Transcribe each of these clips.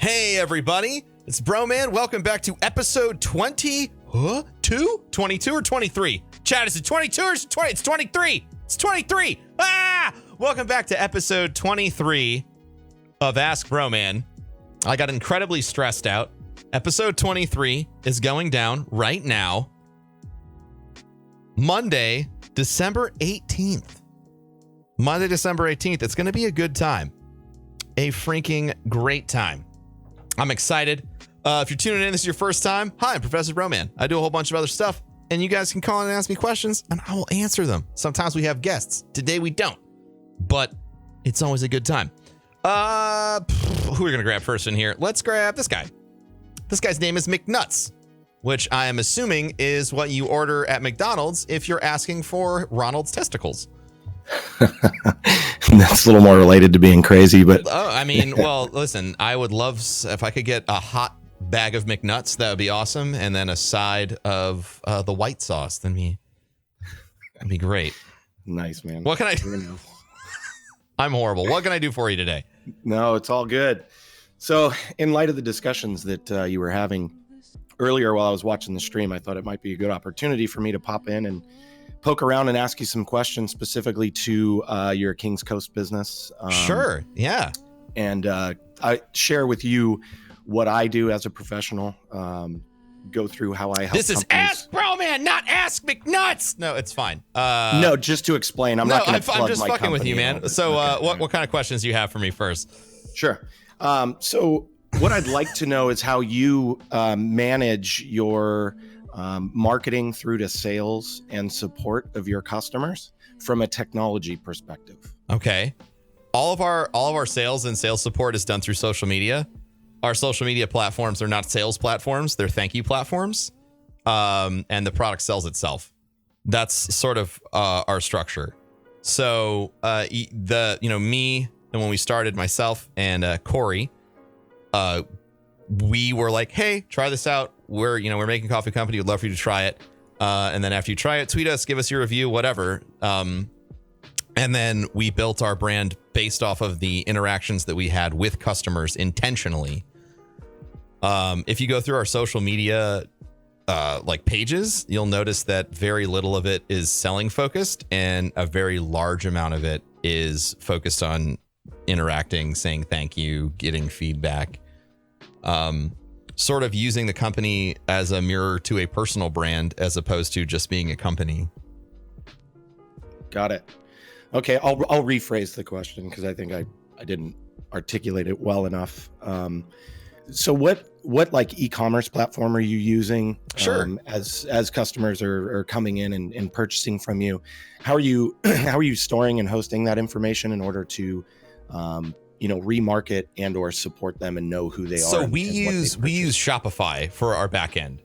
Hey, everybody. It's Broman. Welcome back to episode 22? 22 or 23? Chad, is it 22 or is it 20? It's 23. It's 23. Welcome back to episode 23 of Ask Broman. I got incredibly stressed out. Episode 23 is going down right now. Monday, December 18th. Monday, December 18th. It's going to be a good time. A freaking great time. I'm excited. If you're tuning in, this is your first time. Hi, I'm Professor Broman. I do a whole bunch of other stuff, and you guys can call in and ask me questions, and I will answer them. Sometimes we have guests. Today we don't, but it's always a good time. Who are we gonna grab first in here? Let's grab this guy. This guy's name is McNuts, which I am assuming is what you order at McDonald's if you're asking for Ronald's testicles. That's a little more related to being crazy, but I mean, well, listen, I would love if I could get a hot bag of McNuts. That would be awesome, and then a side of the white sauce. That'd be great. Nice, man. What can I do? I'm horrible. What can I do for you today? No, it's all good. So, in light of the discussions that you were having earlier while I was watching the stream, I thought it might be a good opportunity for me to pop in and poke around and ask you some questions specifically to your Kings Coast business. Sure. Yeah. And I share with you what I do as a professional, go through how I help. This is Ask Broman, not Ask McNuts. No, it's fine. No, just to explain. I'm not going to plug I'm just my fucking with you, man. So Okay. what kind of questions do you have for me first? Sure. So what I'd like to know is how you manage your marketing through to sales and support of your customers from a technology perspective. Okay. All of our sales and sales support is done through social media. Our social media platforms are not sales platforms. They're thank you platforms. And the product sells itself. That's sort of our structure. So me, and when we started, myself and Corey, we were like, hey, try this out. We're making a coffee company. We'd love for you to try it. And then after you try it, tweet us, give us your review, whatever. And then we built our brand based off of the interactions that we had with customers intentionally. If you go through our social media pages, you'll notice that very little of it is selling focused and a very large amount of it is focused on interacting, saying thank you, getting feedback. Sort of using the company as a mirror to a personal brand as opposed to just being a company. Got it. Okay, I'll rephrase the question because I think I didn't articulate it well enough. So what like e-commerce platform are you using? Sure. As customers are coming in and purchasing from you, how are you storing and hosting that information in order to remarket and or support them and know who they are? So we use Shopify for our back end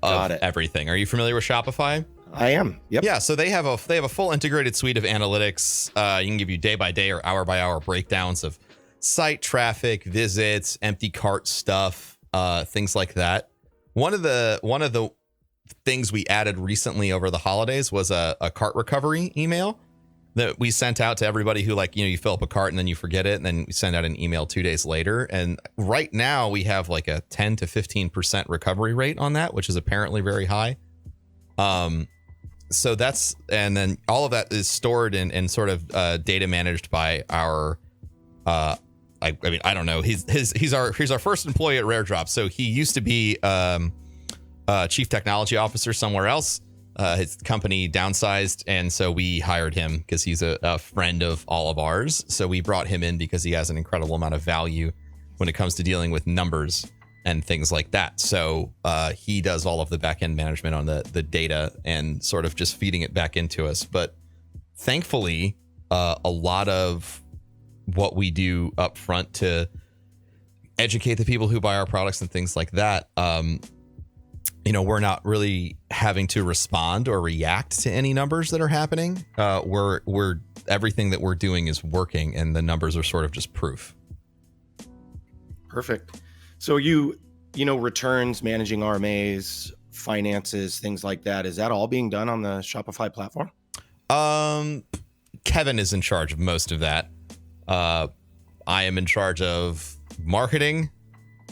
of everything. Are you familiar with Shopify? I am. Yep. Yeah. So they have a full integrated suite of analytics. You can give you day by day or hour by hour breakdowns of site traffic, visits, empty cart stuff, things like that. One of the things we added recently over the holidays was a cart recovery email that we sent out to everybody who you fill up a cart and then you forget it. And then we send out an email 2 days later. And right now we have like a 10 to 15% recovery rate on that, which is apparently very high. So that's, and then all of that is stored and sort of data managed by our, I don't know. He's our first employee at Rare Drop. So he used to be chief technology officer somewhere else. His company downsized, and so we hired him because he's a friend of all of ours. So we brought him in because he has an incredible amount of value when it comes to dealing with numbers and things like that. So he does all of the back end management on the data and sort of just feeding it back into us. But thankfully, a lot of what we do up front to educate the people who buy our products and things like that, we're not really having to respond or react to any numbers that are happening. We're everything that we're doing is working, and the numbers are sort of just proof. Perfect. So returns, managing RMAs, finances, things like that, is that all being done on the Shopify platform? Kevin is in charge of most of that. I am in charge of marketing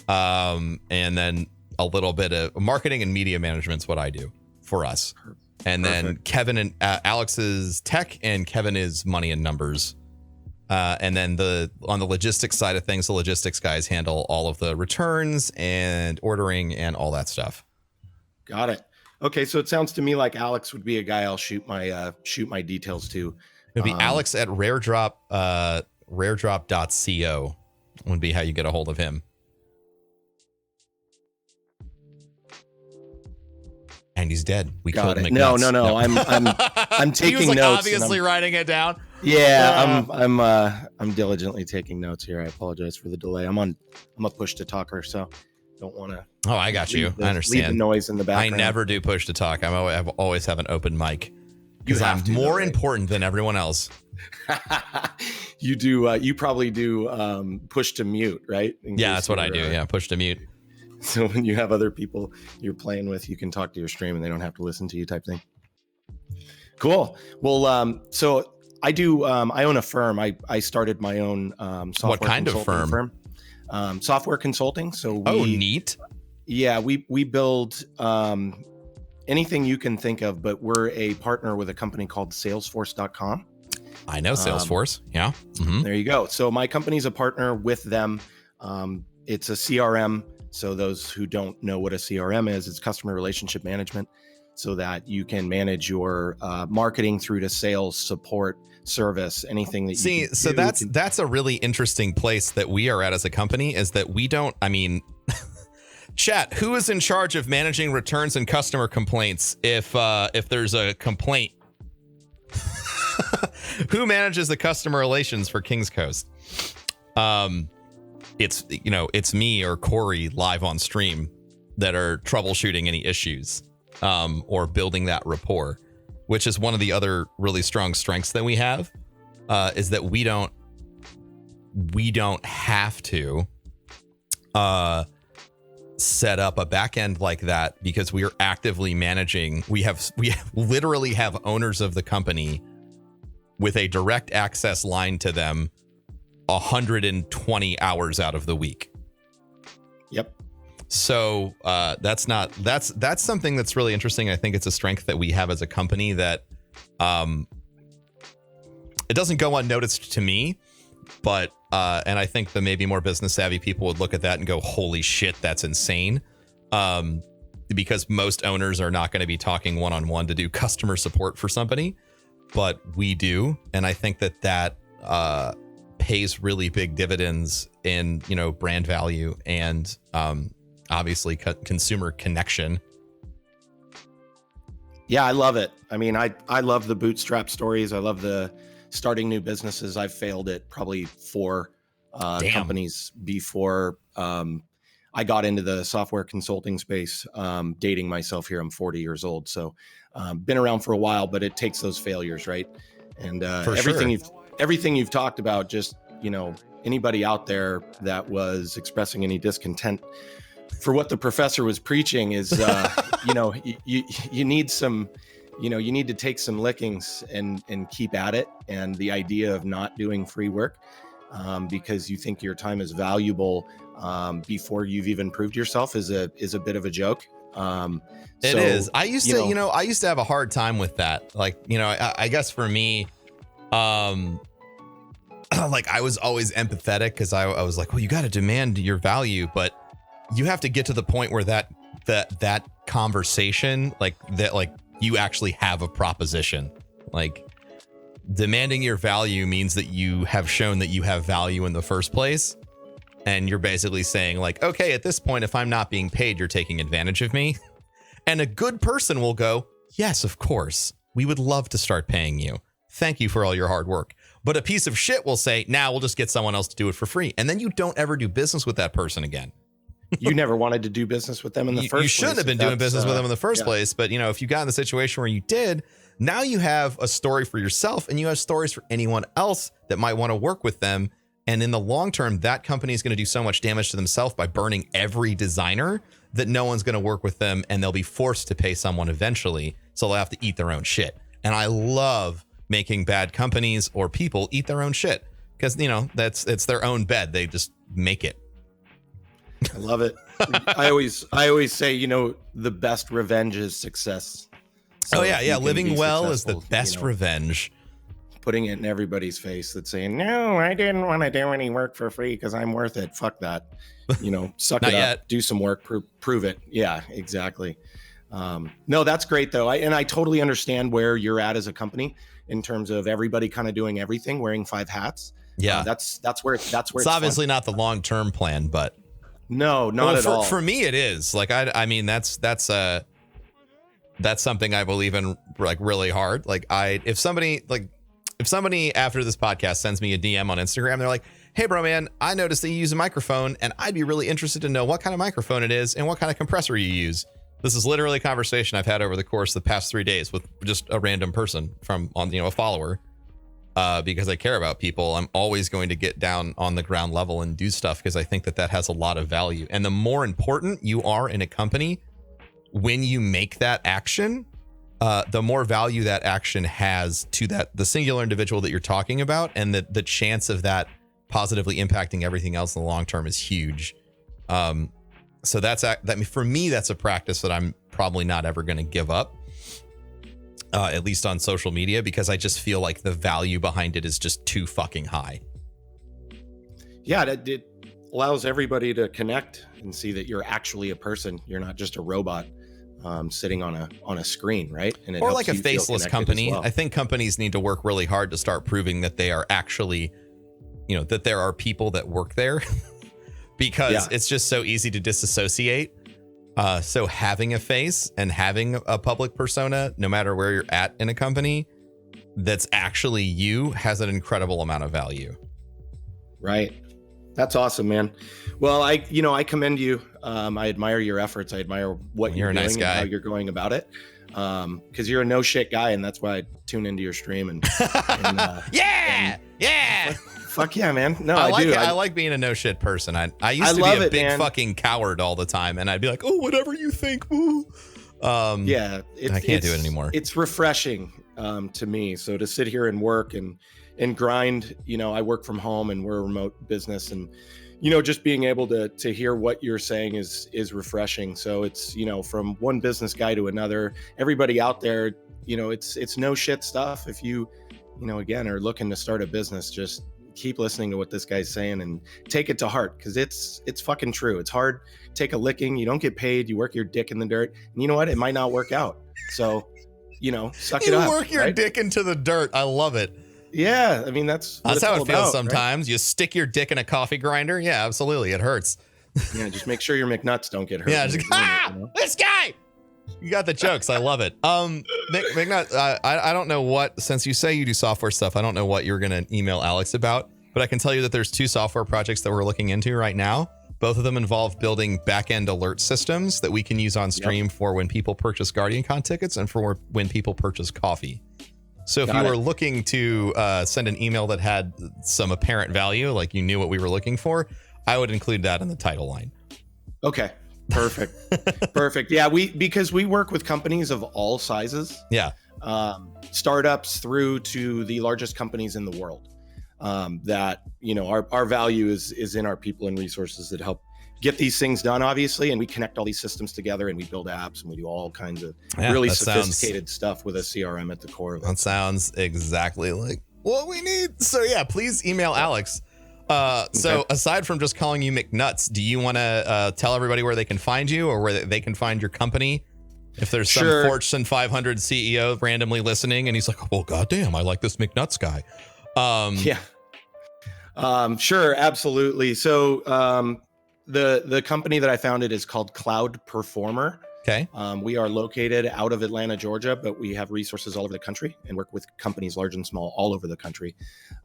And then a little bit of marketing and media management is what I do for us. And then Kevin and Alex is tech, and Kevin is money and numbers. And then on the logistics side of things, the logistics guys handle all of the returns and ordering and all that stuff. Got it. Okay, so it sounds to me like Alex would be a guy I'll shoot my details to. It'd be Alex at raredrop.co would be how you get a hold of him. And he's dead. We got killed it. McNuts. No. I'm taking he was notes. Obviously writing it down. Yeah, I'm diligently taking notes here. I apologize for the delay. I'm a push to talker, so don't want to. Oh, I got you. I understand. Leave the noise in the background. I never do push to talk. I always have an open mic because I'm more important than everyone else. You do. You probably do push to mute, right? Yeah, that's what I do. Yeah, push to mute. So when you have other people you're playing with, you can talk to your stream and they don't have to listen to you type thing. Cool. Well, so I do. I own a firm. I started my own software. What kind of firm? Software consulting. So neat. Yeah, we build anything you can think of, but we're a partner with a company called Salesforce.com. I know Salesforce. Yeah. Mm-hmm. There you go. So my company's a partner with them. It's a CRM. So those who don't know what a CRM is, it's customer relationship management, so that you can manage your marketing through to sales, support, service, anything that you can so do. that's a really interesting place that we are at as a company, is that we don't, chat, who is in charge of managing returns and customer complaints if there's a complaint? Who manages the customer relations for Kings Coast? It's me or Corey live on stream that are troubleshooting any issues or building that rapport, which is one of the other really strong strengths that we have, is that we don't have to set up a back end like that, because we are actively managing. We literally have owners of the company with a direct access line to them 120 hours out of the week. Yep. So that's something that's really interesting. I think it's a strength that we have as a company that it doesn't go unnoticed to me, but and I think that maybe more business savvy people would look at that and go, holy shit, that's insane. Because most owners are not going to be talking one-on-one to do customer support for somebody, but we do. And I think that pays really big dividends in, brand value and obviously consumer connection. Yeah, I love it. I love the bootstrap stories. I love the starting new businesses. I've failed at probably 4 companies before I got into the software consulting space. Dating myself here, I'm 40 years old. So been around for a while, but it takes those failures, right? And everything you've talked about, just, anybody out there that was expressing any discontent for what the professor was preaching is, you need some, you need to take some lickings and keep at it. And the idea of not doing free work because you think your time is valuable before you've even proved yourself is a bit of a joke. It is. I used to have a hard time with that. Like, I guess for me, like I was always empathetic because I was like, well, you got to demand your value, but you have to get to the point where that conversation, like you actually have a proposition. Like, demanding your value means that you have shown that you have value in the first place. And you're basically saying, like, okay, at this point, if I'm not being paid, you're taking advantage of me. And a good person will go, yes, of course. We would love to start paying you. Thank you for all your hard work. But a piece of shit will say, we'll just get someone else to do it for free. And then you don't ever do business with that person again. You never wanted to do business with them in the first place. You shouldn't have been doing business with them in the first place. But, if you got in the situation where you did, now you have a story for yourself and you have stories for anyone else that might want to work with them. And in the long term, that company is going to do so much damage to themselves by burning every designer that no one's going to work with them, and they'll be forced to pay someone eventually. So they'll have to eat their own shit. And I love making bad companies or people eat their own shit because, it's their own bed. They just make it. I love it. I always say, the best revenge is success. So yeah. Living well is the best revenge. Putting it in everybody's face that's saying, no, I didn't want to do any work for free because I'm worth it. Fuck that. Suck it up, do some work, prove it. Yeah, exactly. No, that's great though. I totally understand where you're at as a company in terms of everybody kind of doing everything, wearing 5 hats. Yeah, that's where it's obviously fun. Not the long-term plan, but no, not at all. For me, it is like, I mean, that's something I believe in, like, really hard. Like, if somebody after this podcast sends me a DM on Instagram, they're like, hey, bro, man, I noticed that you use a microphone and I'd be really interested to know what kind of microphone it is and what kind of compressor you use. This is literally a conversation I've had over the course of the past 3 days with just a random person a follower, because I care about people. I'm always going to get down on the ground level and do stuff because I think that has a lot of value. And the more important you are in a company, when you make that action, the more value that action has to the singular individual that you're talking about, and the chance of that positively impacting everything else in the long term is huge. So for me, that's a practice that I'm probably not ever going to give up, at least on social media, because I just feel like the value behind it is just too fucking high. Yeah, it allows everybody to connect and see that you're actually a person. You're not just a robot sitting on a screen, right? And or like a faceless company. Well. I think companies need to work really hard to start proving that they are actually, that there are people that work there. Because it's just so easy to disassociate. So having a face and having a public persona, no matter where you're at in a company, that's actually you, has an incredible amount of value. Right. That's awesome, man. Well, I commend you. I admire your efforts. I admire what you're doing, nice guy, and how you're going about it. Because you're a no shit guy, and that's why I tune into your stream. And yeah. Fuck yeah, man. No, I do. I like being a no shit person. I used to be a big fucking coward all the time, and I'd be like, oh, whatever you think. Woo. I can't do it anymore. It's refreshing to me. So to sit here and work and grind, I work from home and we're a remote business, and just being able to hear what you're saying is refreshing. So it's, from one business guy to another, everybody out there, it's no shit stuff. If you again, are looking to start a business, just keep listening to what this guy's saying and take it to heart, because it's fucking true. It's hard. Take a licking. You don't get paid. You work your dick in the dirt. And you know what? It might not work out. So, suck it up. You work your dick into the dirt. I love it. Yeah. I mean, that's how it feels sometimes. Right? You stick your dick in a coffee grinder. Yeah, absolutely. It hurts. Yeah. Just make sure your McNuts don't get hurt. Yeah. This guy. You got the jokes. I love it. McNutt, I don't know what, since you say you do software stuff, I don't know what you're going to email Alex about, but I can tell you that there's 2 software projects that we're looking into right now. Both of them involve building back-end alert systems that we can use on stream for when people purchase GuardianCon tickets and for when people purchase coffee. So if you were looking to send an email that had some apparent value, like you knew what we were looking for, I would include that in the title line. Okay. Perfect. Yeah, because we work with companies of all sizes. Yeah. Startups through to the largest companies in the world. That, our value is in our people and resources that help get these things done, obviously. And we connect all these systems together and we build apps and we do all kinds of really sophisticated stuff with a CRM at the core of it. That sounds exactly like what we need. So yeah, please email Alex. So aside from just calling you McNuts, do you want to tell everybody where they can find you or where they can find your company? If there's some Fortune 500 CEO randomly listening and he's like, well, goddamn, I like this McNuts guy. Sure. Absolutely. So the company that I founded is called Cloud Performer. Okay. We are located out of Atlanta, Georgia, but we have resources all over the country and work with companies large and small all over the country.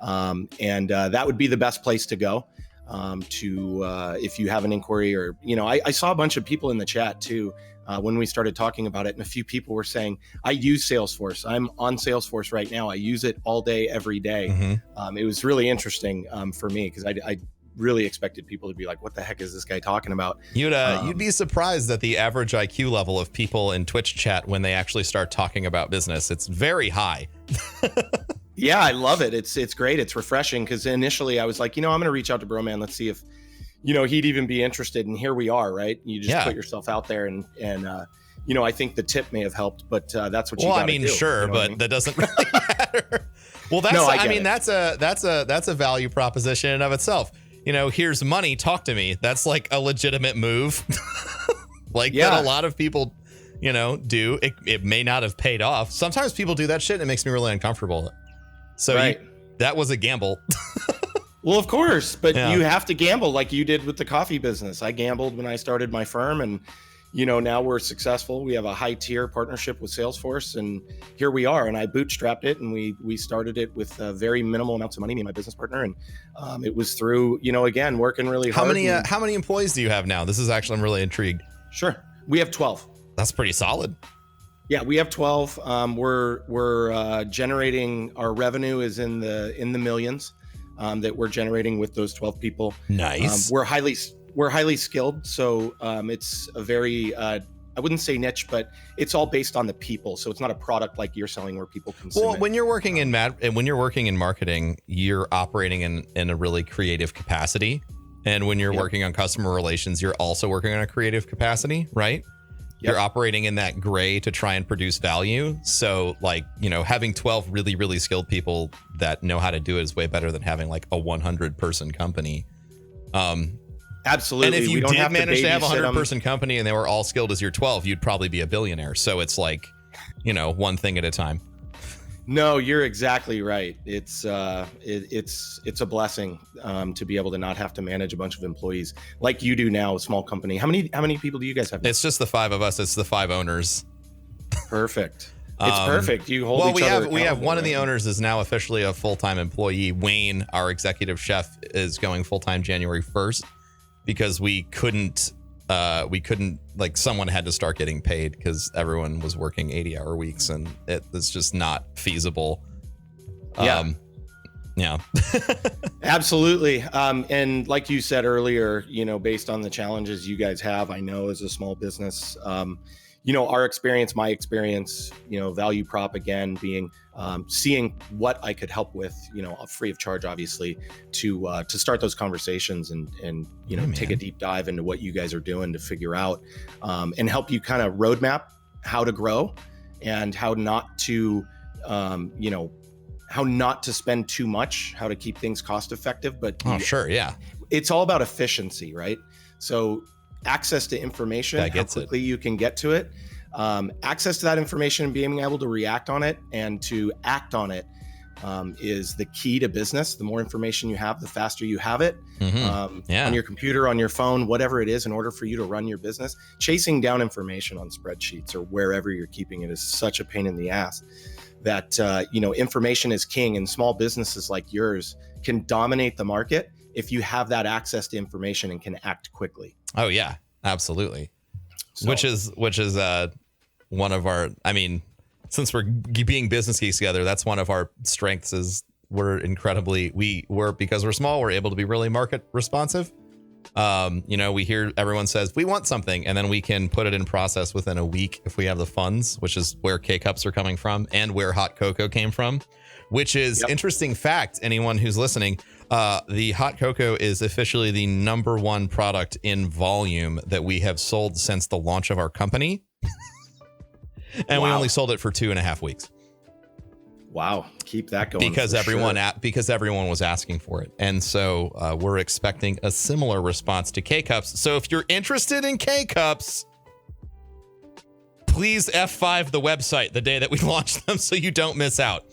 And that would be the best place to go if you have an inquiry or, I saw a bunch of people in the chat too when we started talking about it. And a few people were saying, I use Salesforce. I'm on Salesforce right now. I use it all day, every day. Mm-hmm. It was really interesting for me because I really expected people to be like, what the heck is this guy talking about? You'd be surprised at the average IQ level of people in Twitch chat when they actually start talking about business. It's very high. Yeah, I love it. It's great. It's refreshing because initially I was like, I'm going to reach out to Broman. Let's see if, he'd even be interested. And here we are, right? You just put yourself out there and I think the tip may have helped, but that's what you got to do. Sure, but that doesn't really matter. Well, that's that's a value proposition in of itself. Here's money, talk to me. That's like a legitimate move. That a lot of people, do. It may not have paid off. Sometimes people do that shit and it makes me really uncomfortable. So that was a gamble. Well, of course, but you have to gamble like you did with the coffee business. I gambled when I started my firm, and now we're successful. We have a high tier partnership with Salesforce, and here we are. And I bootstrapped it, and we started it with very minimal amounts of money, me and my business partner. And it was through, again, working really hard. How many employees do you have now? This is actually, I'm really intrigued. Sure. We have 12. That's pretty solid. Yeah, we have 12. We're generating, our revenue is in the millions that we're generating with those 12 people. Nice. We're highly skilled, so it's a very I wouldn't say niche, but it's all based on the people. So it's not a product like you're selling where people consume it. Well, when you're working in marketing, you're operating in a really creative capacity, and when you're working on customer relations, you're also working on a creative capacity, right? You're operating in that gray to try and produce value. So having 12 really, really skilled people that know how to do it is way better than having like a 100-person company. Absolutely. And if you did manage to have a 100-person company and they were all skilled as your 12, you'd probably be a billionaire. So it's like, one thing at a time. No, you're exactly right. It's a blessing to be able to not have to manage a bunch of employees like you do now, a small company. How many people do you guys have now? It's just the 5 of us. It's the 5 owners. Perfect. It's perfect. You hold each other. We have one of the owners is now officially a full-time employee. Wayne, our executive chef, is going full-time January 1st because we couldn't someone had to start getting paid because everyone was working 80-hour weeks and it's just not feasible. Yeah. Absolutely. And like you said earlier, based on the challenges you guys have, I know as a small business, our experience, my experience, value prop again being seeing what I could help with, free of charge, obviously, to start those conversations and take a deep dive into what you guys are doing to figure out and help you kind of roadmap how to grow and how not to, how not to spend too much, how to keep things cost effective. But it's all about efficiency, right? So access to information, how quickly you can get to it, access to that information and being able to react on it and to act on it is the key to business. The more information you have, the faster you have it on your computer, on your phone, whatever it is, in order for you to run your business. Chasing down information on spreadsheets or wherever you're keeping it is such a pain in the ass that, information is king, and small businesses like yours can dominate the market if you have that access to information and can act quickly. Oh yeah, absolutely. So, which is one of our, since we're being business geeks together, that's one of our strengths is because we're small, we're able to be really market responsive. We hear everyone says we want something, and then we can put it in process within a week if we have the funds, which is where K-Cups are coming from and where hot cocoa came from, which is interesting fact. Anyone who's listening, the hot cocoa is officially the number 1 product in volume that we have sold since the launch of our company. And we only sold it for 2.5 weeks. Wow. Keep that going. Because everyone was asking for it. And so we're expecting a similar response to K-Cups. So if you're interested in K-Cups, please F5 the website the day that we launch them so you don't miss out.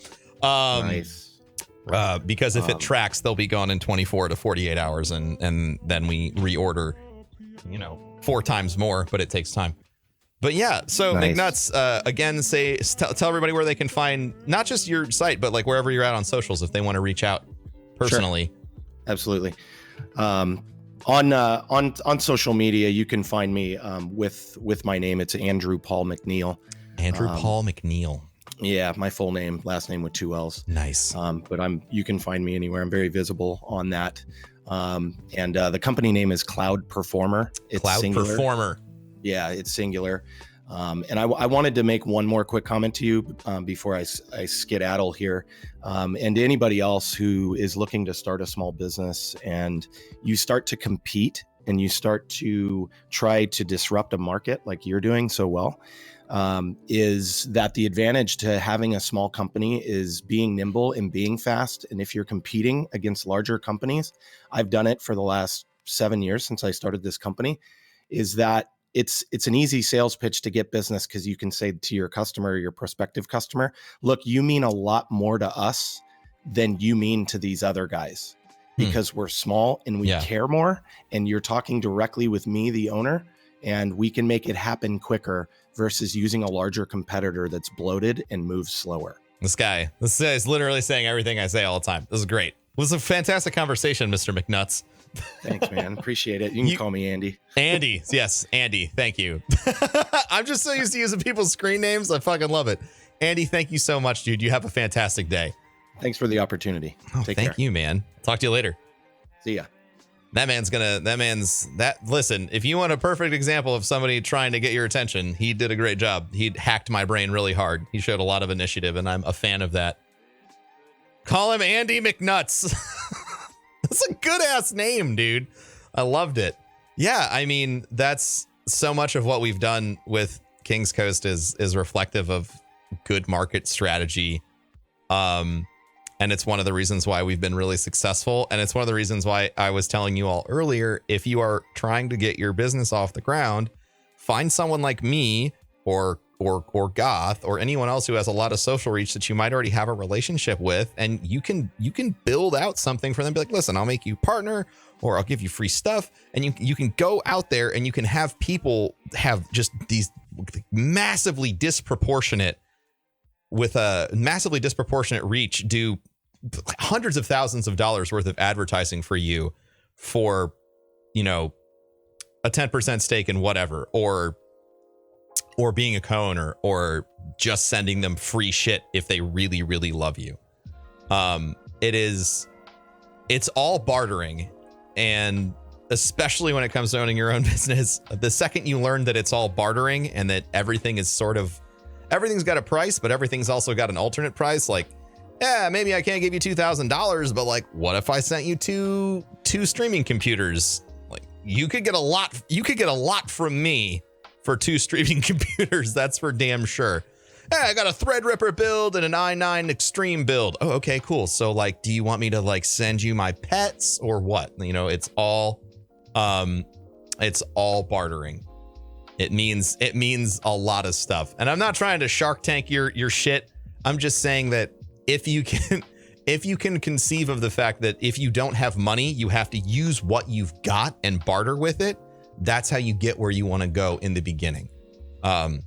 Nice. Because if it tracks, they'll be gone in 24 to 48 hours. And then we reorder, 4 times more, but it takes time. But yeah, so nice. McNuts, again, tell everybody where they can find not just your site, but like wherever you're at on socials if they want to reach out personally. Sure. Absolutely. On social media, you can find me with my name. It's Andrew Paul McNeil. Andrew Paul McNeil. Yeah, my full name, last name with 2 L's. Nice. But you can find me anywhere. I'm very visible on that. And the company name is Cloud Performer. It's Cloud singular. Performer. Yeah, it's singular. And I wanted to make one more quick comment to you before I skedaddle here. And to anybody else who is looking to start a small business and you start to compete and you start to try to disrupt a market like you're doing so well, is that the advantage to having a small company is being nimble and being fast. And if you're competing against larger companies, I've done it for the last 7 years since I started this company, is that it's an easy sales pitch to get business, because you can say to your customer, your prospective customer, look, you mean a lot more to us than you mean to these other guys, because we're small and we care more, and you're talking directly with me, the owner, and we can make it happen quicker versus using a larger competitor that's bloated and moves slower. This guy is literally saying everything I say all the time. This is great. It was a fantastic conversation, Mr. McNuts. Thanks, man. Appreciate it. You can call me Andy. Andy. Yes, Andy. Thank you. I'm just so used to using people's screen names. I fucking love it. Andy, thank you so much, dude. You have a fantastic day. Thanks for the opportunity. Take care. Thank you, man. Talk to you later. See ya. Listen, if you want a perfect example of somebody trying to get your attention, he did a great job. He hacked my brain really hard. He showed a lot of initiative, and I'm a fan of that. Call him Andy McNuts. That's a good ass name, dude. I loved it. Yeah, I mean, that's so much of what we've done with King's Coast is reflective of good market strategy. And it's one of the reasons why we've been really successful. And it's one of the reasons why I was telling you all earlier, if you are trying to get your business off the ground, find someone like me or Goth or anyone else who has a lot of social reach that you might already have a relationship with. And you can build out something for them. Be like, listen, I'll make you partner, or I'll give you free stuff. And you can go out there and you can have people have just these massively disproportionate reach, do hundreds of thousands of dollars worth of advertising for you for, a 10% stake in whatever, or being a co-owner, or just sending them free shit if they really, really love you. It's all bartering. And especially when it comes to owning your own business, the second you learn that it's all bartering and that everything's got a price, but everything's also got an alternate price. Like, yeah, maybe I can't give you $2,000, but like, what if I sent you two streaming computers? Like, you could get a lot from me for 2 streaming computers. That's for damn sure. Hey, I got a Threadripper build and an i9 Extreme build. Oh, okay, cool. So like, do you want me to like send you my pets or what? It's all bartering. It means a lot of stuff. And I'm not trying to Shark Tank your shit. I'm just saying that if you can conceive of the fact that if you don't have money, you have to use what you've got and barter with it. That's how you get where you want to go in the beginning. And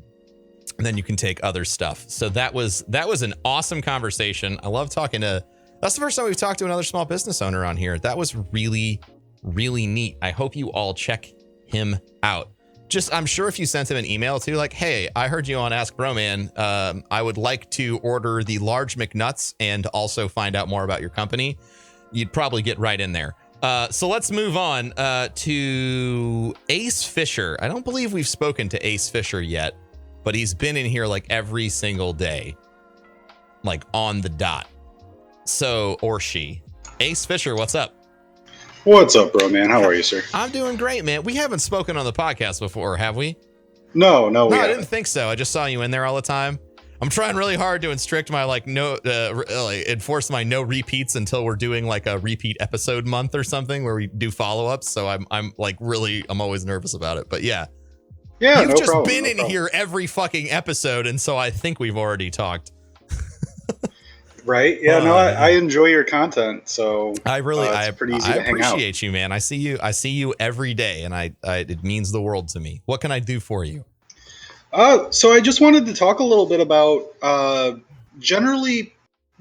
then you can take other stuff. So that was an awesome conversation. I love talking that's the first time we've talked to another small business owner on here. That was really, really neat. I hope you all check him out. I'm sure if you sent him an email too, like, hey, I heard you on Ask Broman. I would like to order the large McNuts and also find out more about your company. You'd probably get right in there. So let's move on to Ace Fisher. I don't believe we've spoken to Ace Fisher yet, but he's been in here like every single day, like on the dot. So, or she. Ace Fisher, what's up? What's up, bro, man? How are you, sir? I'm doing great, man. We haven't spoken on the podcast before, have we? No, I didn't think so. I just saw you in there all the time. I'm trying really hard to enforce my no repeats until we're doing like a repeat episode month or something where we do follow-ups. So I'm always nervous about it. But yeah, you've just been in here every fucking episode, and so I think we've already talked. Right? Yeah, I enjoy your content, so it's pretty easy to hang out. I appreciate you, man. I see you every day, and it means the world to me. What can I do for you? So I just wanted to talk a little bit about generally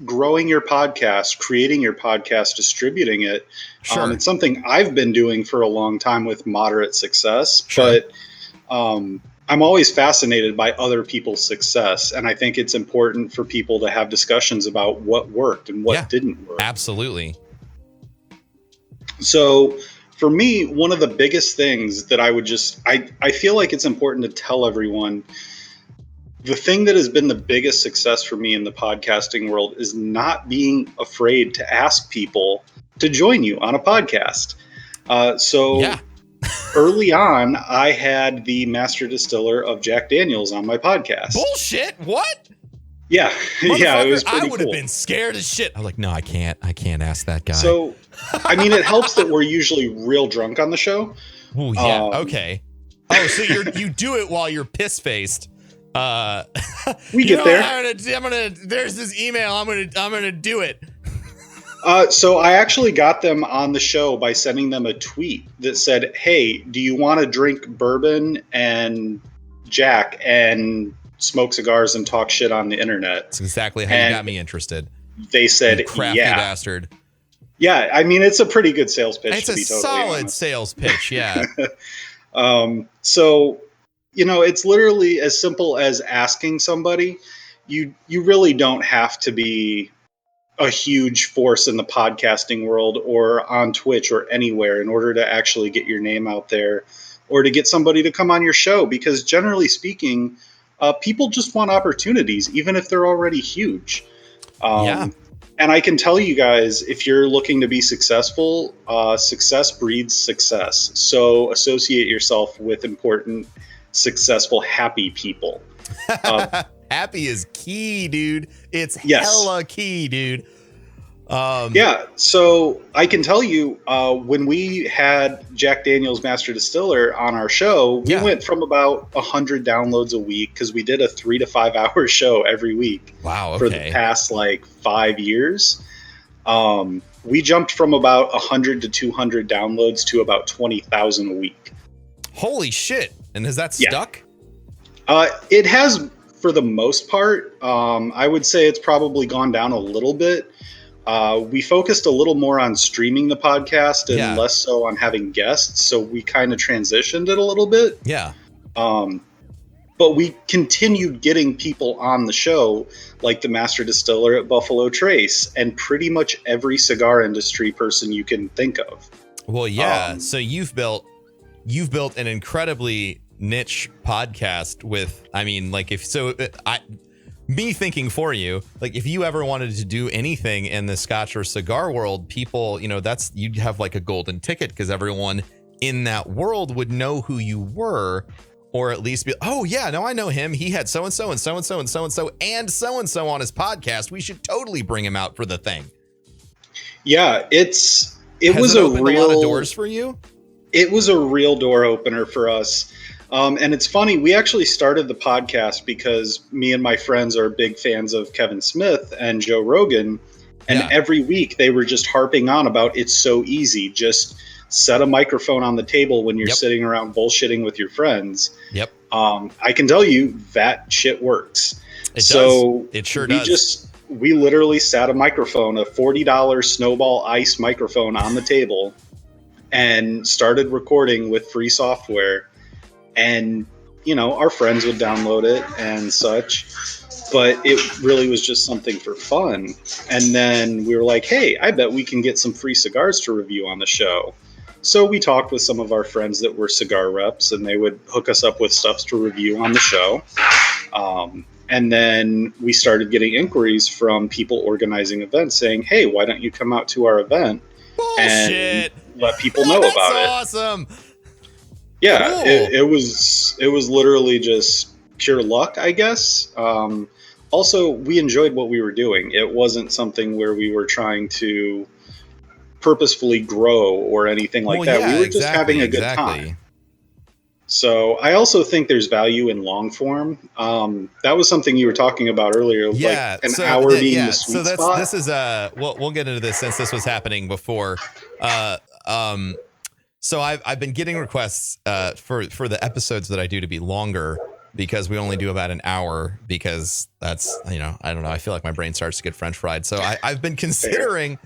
growing your podcast, creating your podcast, distributing it. Sure. It's something I've been doing for a long time with moderate success, but I'm always fascinated by other people's success. And I think it's important for people to have discussions about what worked and what didn't work. Absolutely. So for me, one of the biggest things that I feel like it's important to tell everyone, the thing that has been the biggest success for me in the podcasting world is not being afraid to ask people to join you on a podcast. So early on, I had the master distiller of Jack Daniels on my podcast. Bullshit. What? Yeah. Yeah. It was pretty I would have been scared as shit. I was like, no, I can't ask that guy. So, I mean, it helps that we're usually real drunk on the show. Oh yeah. Okay. Oh, so you do it while you're piss faced. We get there. I'm gonna. There's this email. I'm gonna do it. So I actually got them on the show by sending them a tweet that said, "Hey, do you want to drink bourbon and Jack and smoke cigars and talk shit on the internet?" That's exactly how you got me interested. They said, you crafty bastard. Yeah, I mean, it's a pretty good sales pitch. It's a solid sales pitch. Yeah. So, it's literally as simple as asking somebody. You really don't have to be a huge force in the podcasting world or on Twitch or anywhere in order to actually get your name out there or to get somebody to come on your show, because generally speaking, people just want opportunities, even if they're already huge. And I can tell you guys, if you're looking to be successful, success breeds success. So associate yourself with important, successful, happy people. Happy is key, dude. It's hella key, dude. So I can tell you, when we had Jack Daniels Master Distiller on our show, we went from about 100 downloads a week because we did a 3 to 5 hour show every week. Wow. Okay. For the past 5 years. We jumped from about 100 to 200 downloads to about 20,000 a week. Holy shit. And has that stuck? It has, for the most part. I would say it's probably gone down a little bit. We focused a little more on streaming the podcast and less so on having guests. So we kind of transitioned it a little bit. Yeah. But we continued getting people on the show, like the master distiller at Buffalo Trace and pretty much every cigar industry person you can think of. Well, yeah. So you've built an incredibly niche podcast with, me thinking for you, if you ever wanted to do anything in the Scotch or cigar world, people, you'd have a golden ticket because everyone in that world would know who you were, or at least be, oh yeah, no, I know him. He had so-and-so and so-and-so and so-and-so and so-and-so on his podcast. We should totally bring him out for the thing. Yeah, it was a lot of doors for you. It was a real door opener for us. And it's funny, we actually started the podcast because me and my friends are big fans of Kevin Smith and Joe Rogan. And every week they were just harping on about it's so easy. Just set a microphone on the table when you're sitting around bullshitting with your friends. Yep. I can tell you that shit works. It does. It sure does. We literally sat a microphone, a $40 Snowball Ice microphone on the table and started recording with free software. And, our friends would download it and such, but it really was just something for fun. And then we were like, hey, I bet we can get some free cigars to review on the show. So we talked with some of our friends that were cigar reps, and they would hook us up with stuff to review on the show. And then we started getting inquiries from people organizing events saying, hey, why don't you come out to our event and let people know about it? That's awesome. Yeah, cool. it was literally just pure luck, I guess. Also, we enjoyed what we were doing. It wasn't something where we were trying to purposefully grow or anything like that. We were just having a good time. So I also think there's value in long form. That was something you were talking about earlier. Yeah, an hour being the sweet spot. This is we'll get into this since this was happening before. So I've been getting requests for the episodes that I do to be longer because we only do about an hour because that's, I don't know. I feel like my brain starts to get French fried. So I've been considering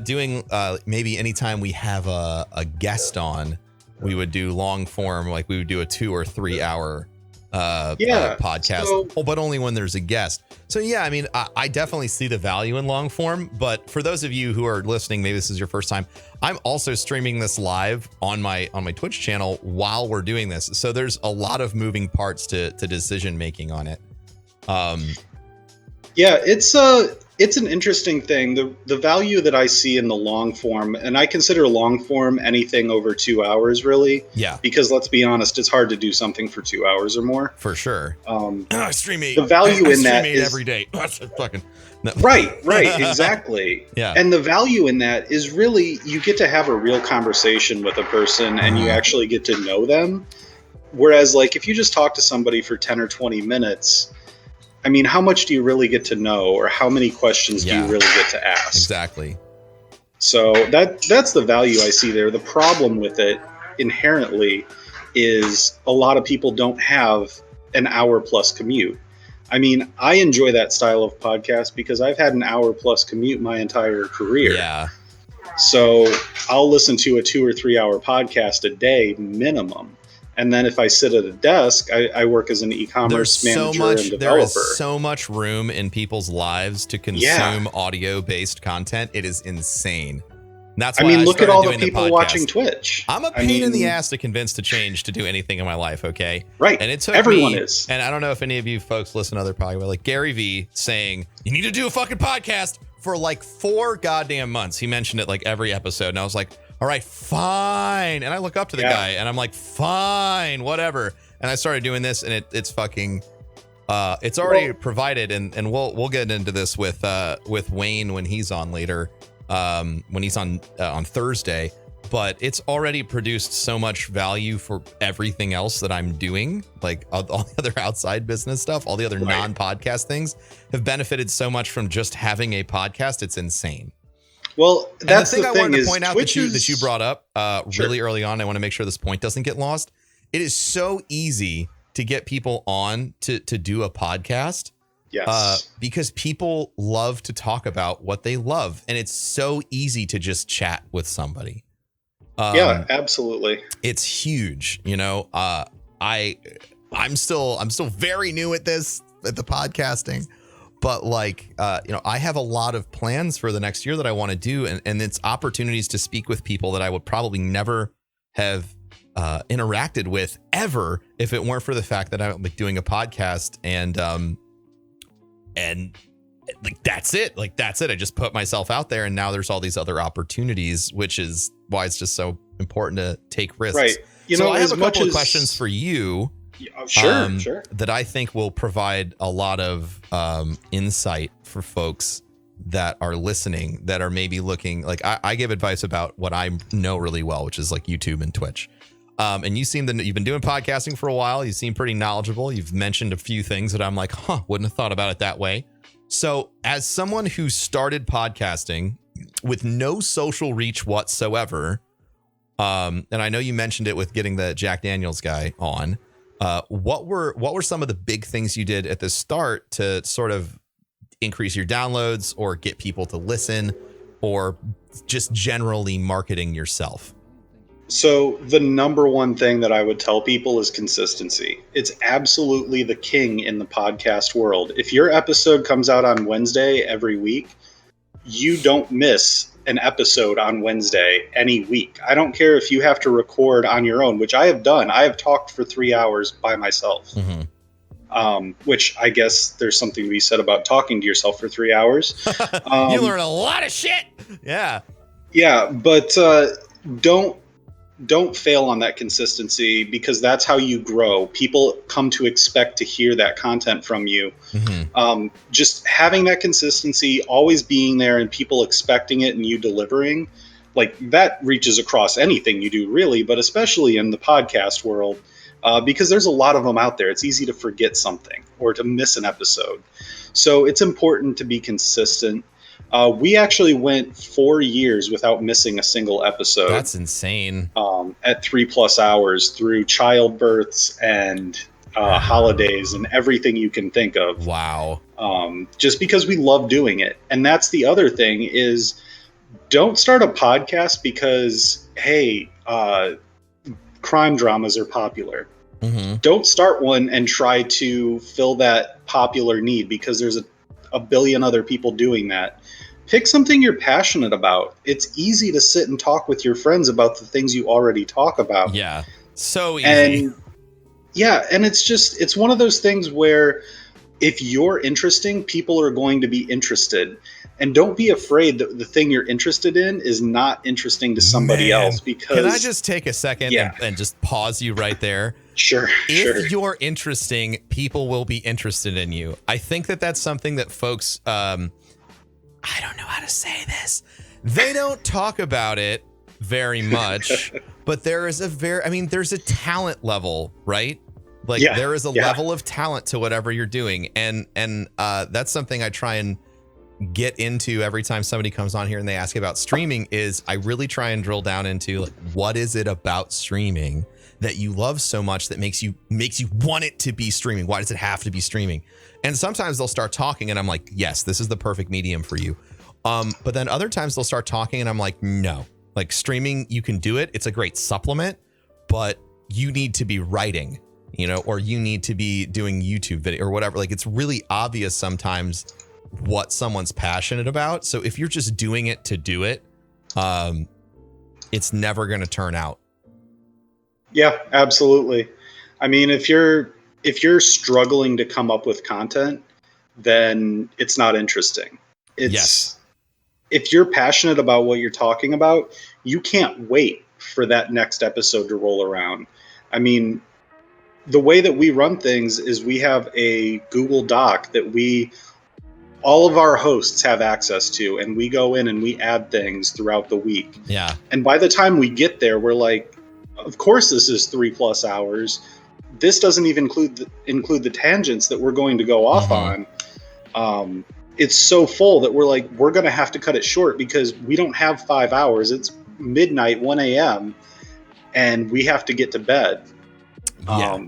doing maybe anytime we have a guest on, we would do long form, we would do a 2 or 3 hour podcast, so, but only when there's a guest. So yeah, I mean, I definitely see the value in long form, but for those of you who are listening, maybe this is your first time, I'm also streaming this live on my Twitch channel while we're doing this. So there's a lot of moving parts to decision making on it. Yeah, it's an interesting thing. The value that I see in the long form, and I consider long form anything over 2 hours, really. Yeah. Because let's be honest, it's hard to do something for 2 hours or more. For sure. I stream the value in that is every day. Fucking no. Right, exactly. Yeah. And the value in that is really you get to have a real conversation with a person and you actually get to know them. Whereas, like, if you just talk to somebody for 10 or 20 minutes, I mean, how much do you really get to know, or how many questions do you really get to ask? Exactly. So that's the value I see there. The problem with it inherently is a lot of people don't have an hour plus commute. I mean, I enjoy that style of podcast because I've had an hour plus commute my entire career. Yeah. So I'll listen to a 2 or 3 hour podcast a day minimum. And then if I sit at a desk, I work as an e-commerce manager and developer. There is so much room in people's lives to consume audio-based content. It is insane. And that's why look at all the people watching Twitch. I'm a pain in the ass to convince to change to do anything in my life, okay? Right. And it took Everyone me, is. And I don't know if any of you folks listen to other podcasts, but like Gary Vee saying, you need to do a fucking podcast for like 4 goddamn months. He mentioned it like every episode. And I was like, all right, fine. And I look up to the guy and I'm like, fine, whatever. And I started doing this and it's fucking, it's already provided. And we'll get into this with Wayne when he's on later, when he's on Thursday, but it's already produced so much value for everything else that I'm doing. Like all the other outside business stuff, all the other non-podcast things have benefited so much from just having a podcast. It's insane. Well, that's the thing I wanted is to point out that you brought up really early on. I want to make sure this point doesn't get lost. It is so easy to get people on to do a podcast. Yes. Because people love to talk about what they love, and it's so easy to just chat with somebody. Yeah, absolutely. It's huge. You know, I'm still very new at the podcasting. But like, I have a lot of plans for the next year that I want to do. And it's opportunities to speak with people that I would probably never have interacted with ever if it weren't for the fact that I'm like doing a podcast and like, that's it. Like, that's it. I just put myself out there and now there's all these other opportunities, which is why it's just so important to take risks. Right. So I have a couple of questions for you. Sure. That I think will provide a lot of insight for folks that are listening, that are maybe looking, like I give advice about what I know really well, which is like YouTube and Twitch. And you've been doing podcasting for a while. You seem pretty knowledgeable. You've mentioned a few things that I'm like, wouldn't have thought about it that way. So as someone who started podcasting with no social reach whatsoever, and I know you mentioned it with getting the Jack Daniels guy on, what were some of the big things you did at the start to sort of increase your downloads or get people to listen or just generally marketing yourself? So the number one thing that I would tell people is consistency. It's absolutely the king in the podcast world. If your episode comes out on Wednesday every week, you don't miss an episode on Wednesday any week. I don't care if you have to record on your own, which I have done. I have talked for 3 hours by myself, which I guess there's something to be said about talking to yourself for 3 hours. You learn a lot of shit. Yeah. Yeah, but don't fail on that consistency, because that's how you grow. People come to expect to hear that content from you. Just having that consistency, always being there and people expecting it and you delivering, like that reaches across anything you do really, but especially in the podcast world, because there's a lot of them out there. It's easy to forget something or to miss an episode. So it's important to be consistent. We actually went 4 years without missing a single episode. That's insane. At 3+ hours through childbirths and holidays and everything you can think of. Wow. Just because we love doing it. And that's the other thing is, don't start a podcast because, hey, crime dramas are popular. Don't start one and try to fill that popular need, because there's a billion other people doing that. Pick something you're passionate about. It's easy to sit and talk with your friends about the things you already talk about. Yeah. So easy. And it's one of those things where if you're interesting, people are going to be interested. And don't be afraid that the thing you're interested in is not interesting to somebody else. Because can I just take a second and just pause you right there? Sure. If you're interesting, people will be interested in you. I think that that's something that folks, I don't know how to say this. They don't talk about it very much, but there's a talent level, right? Like there is a level of talent to whatever you're doing. And that's something I try and get into every time somebody comes on here and they ask about streaming. Is I really try and drill down into like, what is it about streaming that you love so much that makes you want it to be streaming? Why does it have to be streaming? And sometimes they'll start talking and I'm like, yes, this is the perfect medium for you. But then other times they'll start talking and I'm like, no, like streaming, you can do it. It's a great supplement, but you need to be writing, or you need to be doing YouTube video or whatever. Like it's really obvious sometimes what someone's passionate about. So if you're just doing it to do it, it's never going to turn out. Yeah, absolutely. I mean, if you're struggling to come up with content, then it's not interesting. If you're passionate about what you're talking about, you can't wait for that next episode to roll around. I mean, the way that we run things is we have a Google Doc that all of our hosts have access to, and we go in and we add things throughout the week. Yeah. And by the time we get there, we're like, of course this is 3+ hours. This doesn't even include the tangents that we're going to go off on. It's so full that we're like, we're going to have to cut it short because we don't have 5 hours. It's midnight, 1 a.m. and we have to get to bed. Yeah.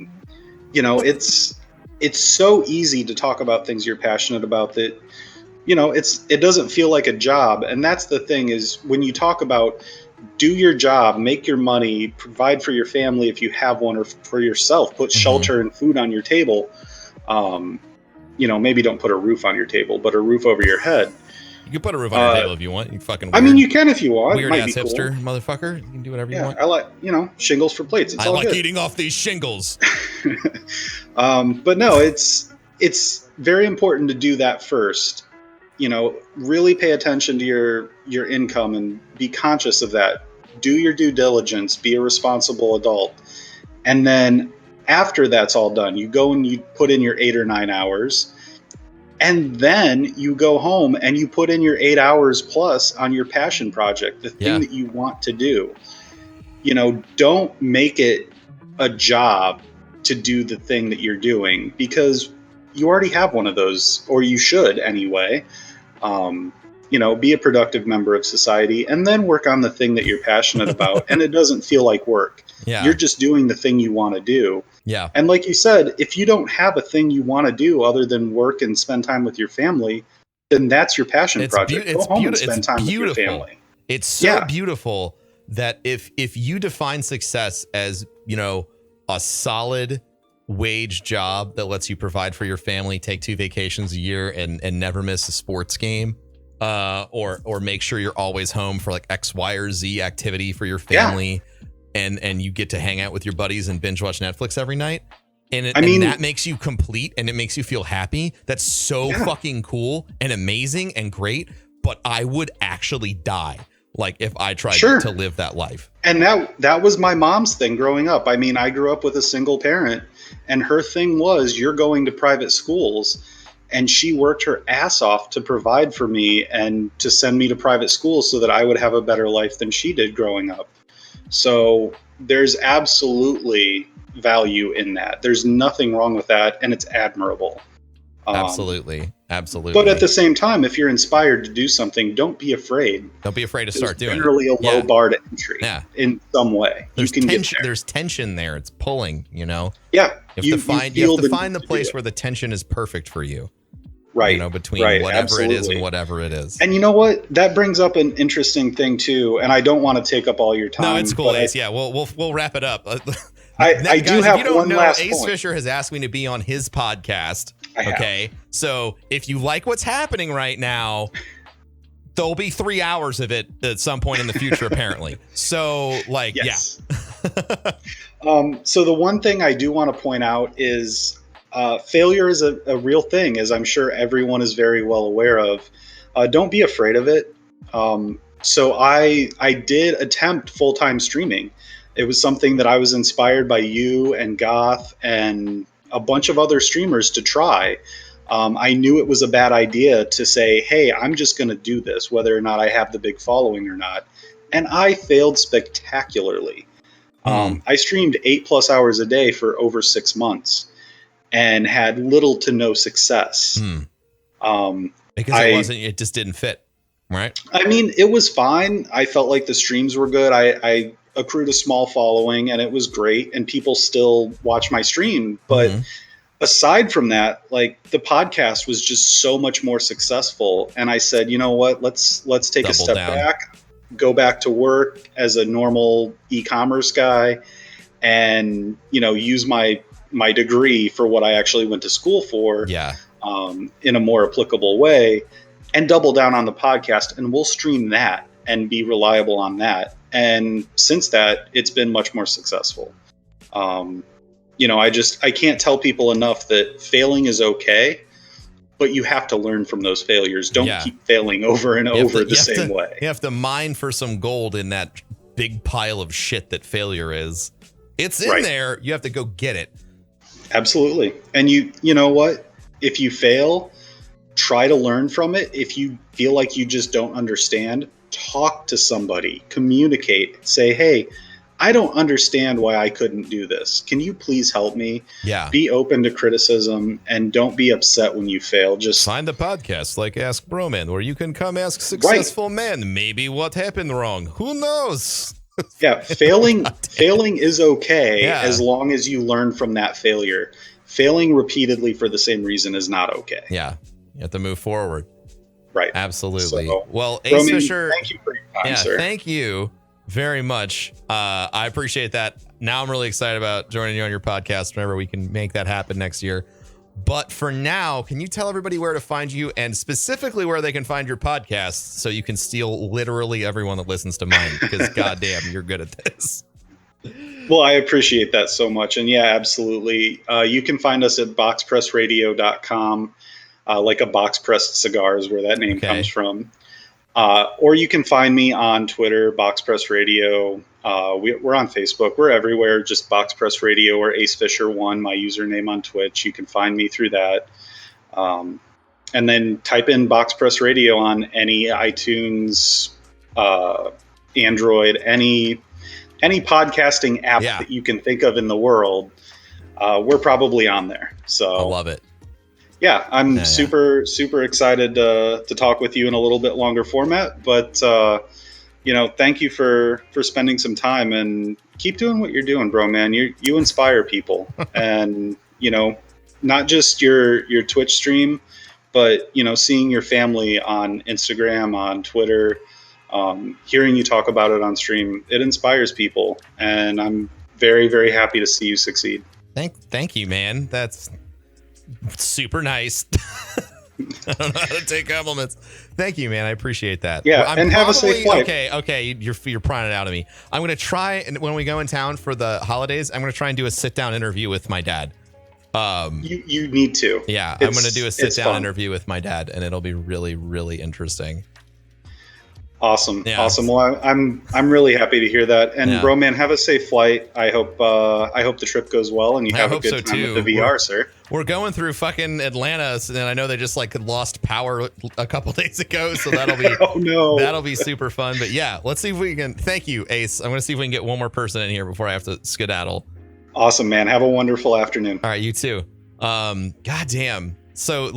It's so easy to talk about things you're passionate about that, it doesn't feel like a job. And that's the thing is when you talk about do your job, make your money, provide for your family if you have one, or for yourself, put shelter and food on your table. Maybe don't put a roof on your table, but a roof over your head. You can put a roof on your table if you want. You fucking weird. I mean, you can if you want. Weird ass cool. hipster motherfucker. You can do whatever you want. I like, shingles for plates. It's I all like good. eating off these shingles. But no, it's very important to do that first. Really pay attention to your income and be conscious of that. Do your due diligence, be a responsible adult. And then after that's all done, you go and you put in your 8 or 9 hours. And then you go home and you put in your 8 hours plus on your passion project, the thing that you want to do. Don't make it a job to do the thing that you're doing, because you already have one of those, or you should anyway. Be a productive member of society and then work on the thing that you're passionate about. And it doesn't feel like work. Yeah. You're just doing the thing you want to do. Yeah. And like you said, if you don't have a thing you want to do other than work and spend time with your family, then that's your passion project. Go home and spend time with your family. It's so beautiful that if you define success as, a solid wage job that lets you provide for your family, take 2 vacations a year and never miss a sports game, or make sure you're always home for like X, Y, or Z activity for your family. And you get to hang out with your buddies and binge watch Netflix every night. And that makes you complete and it makes you feel happy. That's so fucking cool and amazing and great. But I would actually die like if I tried to live that life. And that was my mom's thing growing up. I mean, I grew up with a single parent, and her thing was, you're going to private schools. And she worked her ass off to provide for me and to send me to private schools so that I would have a better life than she did growing up. So there's absolutely value in that. There's nothing wrong with that, and it's admirable. Absolutely. But at the same time, if you're inspired to do something, don't be afraid. Don't be afraid to start doing it. There's generally a low bar to entry in some way. There's you can tension. get there. There's tension there. It's pulling, Yeah. You have to find the place where the tension is perfect for you. Right. Between whatever it is and whatever it is. And you know what? That brings up an interesting thing too. And I don't want to take up all your time. No, it's cool. Ace. We'll wrap it up. I do guys, have if you don't one know, last Ace point. Fisher has asked me to be on his podcast. I have. Okay. So if you like what's happening right now, there'll be 3 hours of it at some point in the future, apparently. So, like, Yes. yeah. So the one thing I do want to point out is failure is a real thing, as I'm sure everyone is very well aware of. Don't be afraid of it. So I did attempt full-time streaming. It was something that I was inspired by you and Goth and a bunch of other streamers to try. I knew it was a bad idea to say, hey, I'm just going to do this, whether or not I have the big following or not. And I failed spectacularly. I streamed 8+ hours a day for over 6 months and had little to no success. Because it just didn't fit, right? I mean, it was fine. I felt like the streams were good. I accrued a small following and it was great, and people still watch my stream. But aside from that, like, the podcast was just so much more successful. And I said, you know what, let's take a step back, go back to work as a normal e-commerce guy, and, you know, use my degree for what I actually went to school for. Yeah. In a more applicable way, and double down on the podcast, and we'll stream that and be reliable on that. And since that, it's been much more successful. You know, I can't tell people enough that failing is okay, but you have to learn from those failures. Don't keep failing over and over the same way. You have to mine for some gold in that big pile of shit that failure is. It's in there. You have to go get it. Absolutely. And you know what? If you fail, try to learn from it. If you feel like you just don't understand, talk to somebody, communicate, say, hey, I don't understand why I couldn't do this. Can you please help me? Yeah. Be open to criticism and don't be upset when you fail. Just find the podcast like Ask Broman, where you can come ask successful men maybe what happened wrong. Who knows? Yeah, failing is okay as long as you learn from that failure. Failing repeatedly for the same reason is not okay. Yeah, you have to move forward. Right. Absolutely. So, well, Ace Fisher, thank you for your time, sir. Thank you very much. I appreciate that. Now I'm really excited about joining you on your podcast whenever we can make that happen next year. But for now, can you tell everybody where to find you, and specifically where they can find your podcast, so you can steal literally everyone that listens to mine? Because goddamn, you're good at this. Well, I appreciate that so much. And yeah, absolutely. You can find us at boxpressradio.com, like a box pressed cigars, where that name comes from. Or you can find me on Twitter, Box Press Radio. We're on Facebook. We're everywhere. Just Box Press Radio or Ace Fisher 1, my username on Twitch. You can find me through that. And then type in Box Press Radio on any iTunes, Android, any podcasting app that you can think of in the world. We're probably on there. So I love it. Yeah, I'm super excited to talk with you in a little bit longer format. But you know, thank you for spending some time, and keep doing what you're doing, bro, man. You inspire people, and you know, not just your Twitch stream, but you know, seeing your family on Instagram, on Twitter, hearing you talk about it on stream, it inspires people, and I'm very, very happy to see you succeed. Thank you, man. That's super nice. I don't know how to take compliments. Thank you, man. I appreciate that. Yeah, and have a safe flight. Okay. You're prying it out of me. I'm gonna try, and when we go in town for the holidays, I'm gonna try and do a sit down interview with my dad. You need to. Yeah, I'm gonna do a sit down interview with my dad, and it'll be really, really interesting. Awesome. Well, I'm really happy to hear that. And Broman, have a safe flight. I hope the trip goes well and you have a good time with the VR, sir. We're going through fucking Atlanta, and I know they just lost power a couple days ago, so that'll be that'll be super fun. But yeah, let's see if we can. Thank you, Ace. I'm gonna see if we can get one more person in here before I have to skedaddle. Awesome, man. Have a wonderful afternoon. All right, you too. Goddamn. So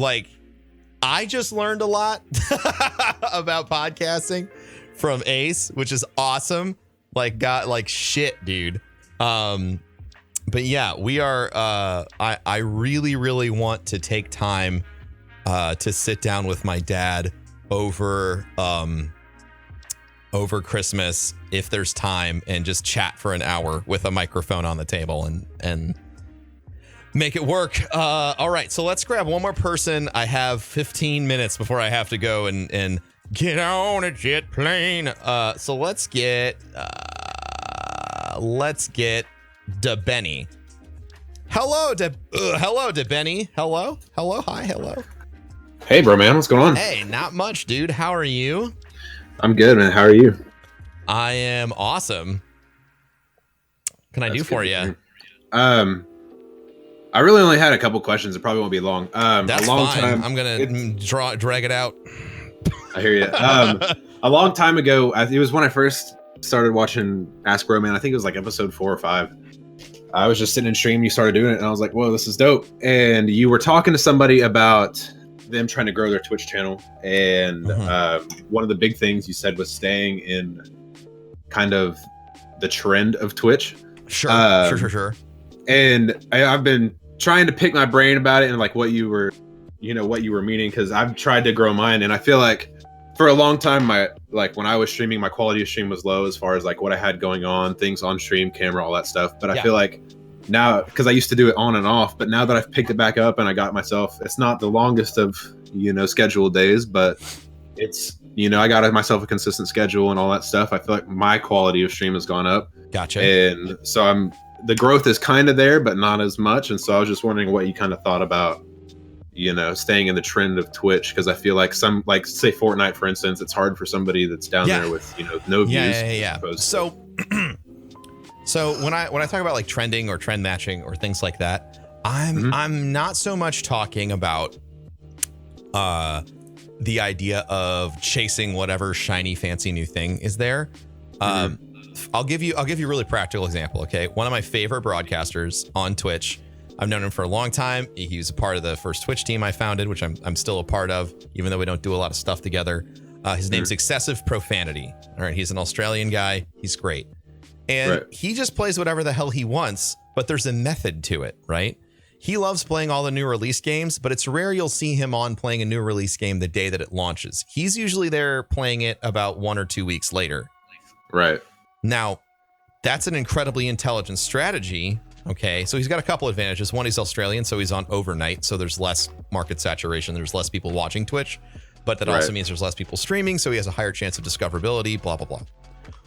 I just learned a lot about podcasting from Ace, which is awesome. Shit, dude. But yeah, we are, I really, really want to take time, to sit down with my dad over, over Christmas if there's time and just chat for an hour with a microphone on the table and make it work. All right, so let's grab one more person. I have 15 minutes before I have to go and get on a jet plane. So let's get DeBenny. Hello, DeBenny. Hello, hi, hello. Hey, bro, man, what's going on? Hey, not much, dude. How are you? I'm good, man. How are you? I am awesome. What can I do for you? I really only had a couple questions. It probably won't be long. That's a long fine. time. I'm gonna drag it out. I hear you. A long time ago, it was when I first started watching Ask Broman. I think it was like episode 4 or 5. I was just sitting in stream. You started doing it, and I was like, "Whoa, this is dope!" And you were talking to somebody about them trying to grow their Twitch channel, and one of the big things you said was staying in kind of the trend of Twitch. Sure. And I've been trying to pick my brain about it and like what you were meaning, because I've tried to grow mine, and I feel like for a long time, when I was streaming, my quality of stream was low as far as like what I had going on, things on stream, camera, all that stuff. But I feel like now, because I used to do it on and off, but now that I've picked it back up and I got myself, it's not the longest of scheduled days, but it's I got myself a consistent schedule and all that stuff. I feel like my quality of stream has gone up. Gotcha. And so the growth is kind of there, but not as much. And so I was just wondering what you kind of thought about, staying in the trend of Twitch, because I feel like say Fortnite, for instance, it's hard for somebody that's down there with no views. Yeah. So when I talk about like trending or trend matching or things like that, I'm not so much talking about the idea of chasing whatever shiny fancy new thing is there. I'll give you a really practical example. Okay, one of my favorite broadcasters on Twitch. I've known him for a long time. He was a part of the first Twitch team I founded, which I'm still a part of, even though we don't do a lot of stuff together. His name's Excessive Profanity. All right, he's an Australian guy. He's great. And he just plays whatever the hell he wants, but there's a method to it, right? He loves playing all the new release games, but it's rare you'll see him on playing a new release game the day that it launches. He's usually there playing it about 1 or 2 weeks later. Right. Now, that's an incredibly intelligent strategy. Okay, so he's got a couple advantages. One, he's Australian, so he's on overnight, so there's less market saturation. There's less people watching Twitch, but that also means there's less people streaming, so he has a higher chance of discoverability, blah, blah, blah.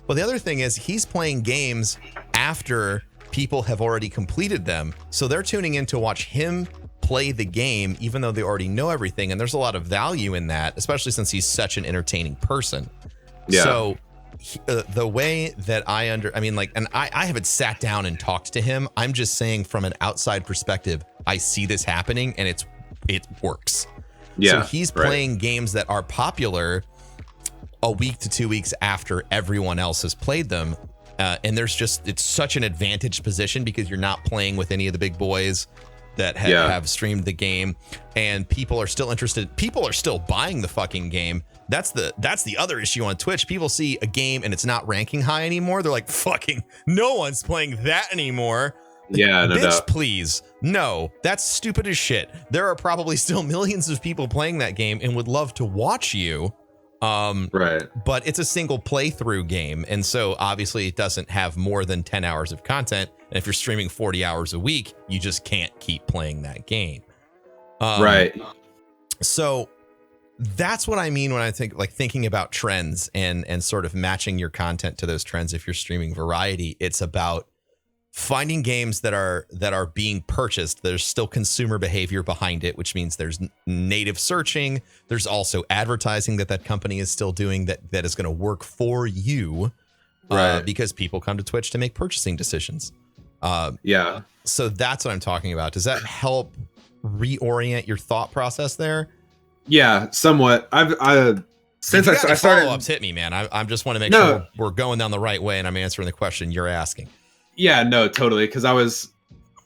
Well, the other thing is he's playing games after people have already completed them, so they're tuning in to watch him play the game, even though they already know everything, and there's a lot of value in that, especially since he's such an entertaining person. Yeah. So the way that I haven't sat down and talked to him. I'm just saying from an outside perspective, I see this happening and it works. Yeah. So he's playing games that are popular a week to 2 weeks after everyone else has played them. And it's such an advantaged position because you're not playing with any of the big boys that have streamed the game, and people are still interested. People are still buying the fucking game. That's the other issue on Twitch. People see a game and it's not ranking high anymore. They're like, fucking no one's playing that anymore. Yeah, no bitch, doubt. Please. No, that's stupid as shit. There are probably still millions of people playing that game and would love to watch you. But it's a single playthrough game. And so obviously it doesn't have more than 10 hours of content. And if you're streaming 40 hours a week, you just can't keep playing that game. So that's what I mean when I thinking about trends and sort of matching your content to those trends. If you're streaming variety, it's about finding games that are being purchased. There's still consumer behavior behind it, which means there's native searching. There's also advertising that company is still doing that is going to work for you, because people come to Twitch to make purchasing decisions. So that's what I'm talking about. Does that help reorient your thought process there? Yeah, somewhat. Since I started, follow-ups hit me, man. I just want to make sure we're going down the right way and I'm answering the question you're asking. Yeah, no, totally. Because I was,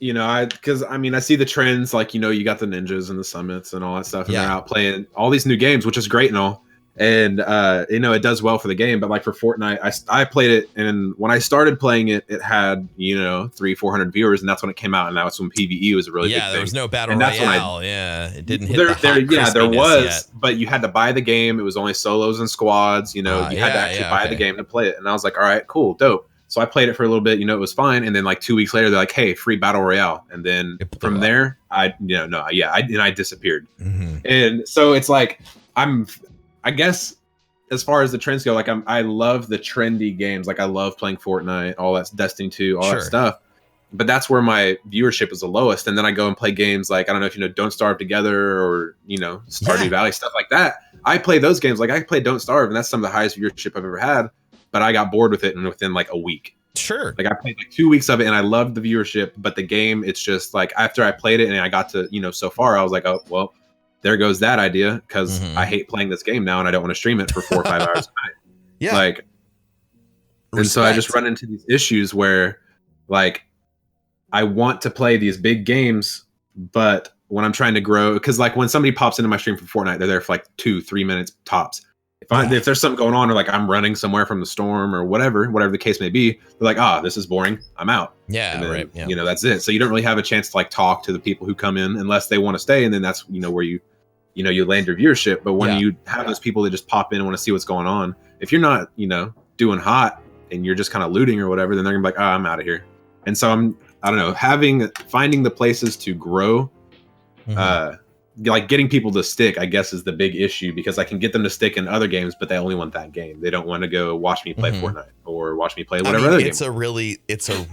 I see the trends, like, you got the ninjas and the summits and all that stuff, and they're out playing all these new games, which is great and all. and it does well for the game. But like for Fortnite, I played it, and when I started playing it, it had 300-400 viewers, and that's when it came out, and that was when PvE was a really big thing. There was no battle and that's royale. It didn't hit there was, yet. but you had to buy the game. It was only solos and squads. You had to actually buy the game to play it, and I was like, all right, cool, dope. So I played it for a little bit. It was fine, and then like 2 weeks later, they're like, hey, free battle royale, and then from there, I disappeared. Mm-hmm. And so it's like I guess as far as the trends go, like I love the trendy games. Like I love playing Fortnite, all that, Destiny 2, all that stuff. But that's where my viewership is the lowest. And then I go and play games like, I don't know if you know Don't Starve Together or, Stardew Valley, stuff like that. I play those games. Like I play Don't Starve, and that's some of the highest viewership I've ever had. But I got bored with it within like a week. Sure. Like I played like 2 weeks of it and I loved the viewership, but the game, it's just like after I played it and I got to, so far, I was like, oh, well, there goes that idea, because I hate playing this game now and I don't want to stream it for 4 or 5 hours a night. Yeah. Like, and so I just run into these issues where like I want to play these big games, but when I'm trying to grow, because like when somebody pops into my stream for Fortnite, they're there for like 2-3 minutes tops. If there's something going on, or like I'm running somewhere from the storm or whatever the case may be, they're like, this is boring, I'm out. Yeah, and then, right. Yeah. That's it. So you don't really have a chance to like talk to the people who come in unless they want to stay, and then that's where you land your viewership. But when you have those people that just pop in and want to see what's going on, if you're not doing hot and you're just kind of looting or whatever, then they're gonna be like, I'm out of here. And so I don't know, finding the places to grow, like getting people to stick, I guess, is the big issue, because I can get them to stick in other games, but they only want that game. They don't want to go watch me play Fortnite or watch me play whatever other game. It's a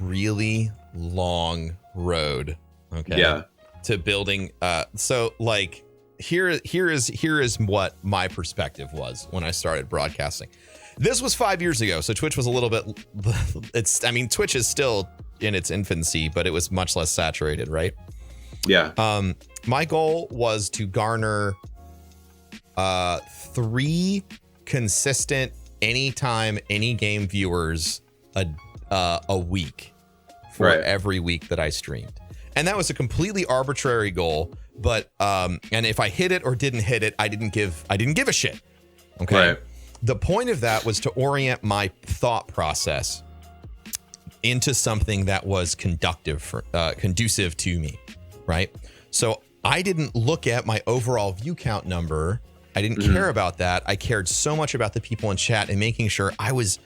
really long road. Okay. Yeah. To building. So like here is what my perspective was when I started broadcasting. This was 5 years ago, so Twitch was a little bit. Twitch is still in its infancy, but it was much less saturated, right? Yeah. My goal was to garner 3 consistent anytime, any game viewers a week for every week that I streamed. And that was a completely arbitrary goal, but and if I hit it or didn't hit it, I didn't give a shit. Okay. Right. The point of that was to orient my thought process into something that was conducive to me, right? So I didn't look at my overall view count number. I didn't care about that. I cared so much about the people in chat and making sure I was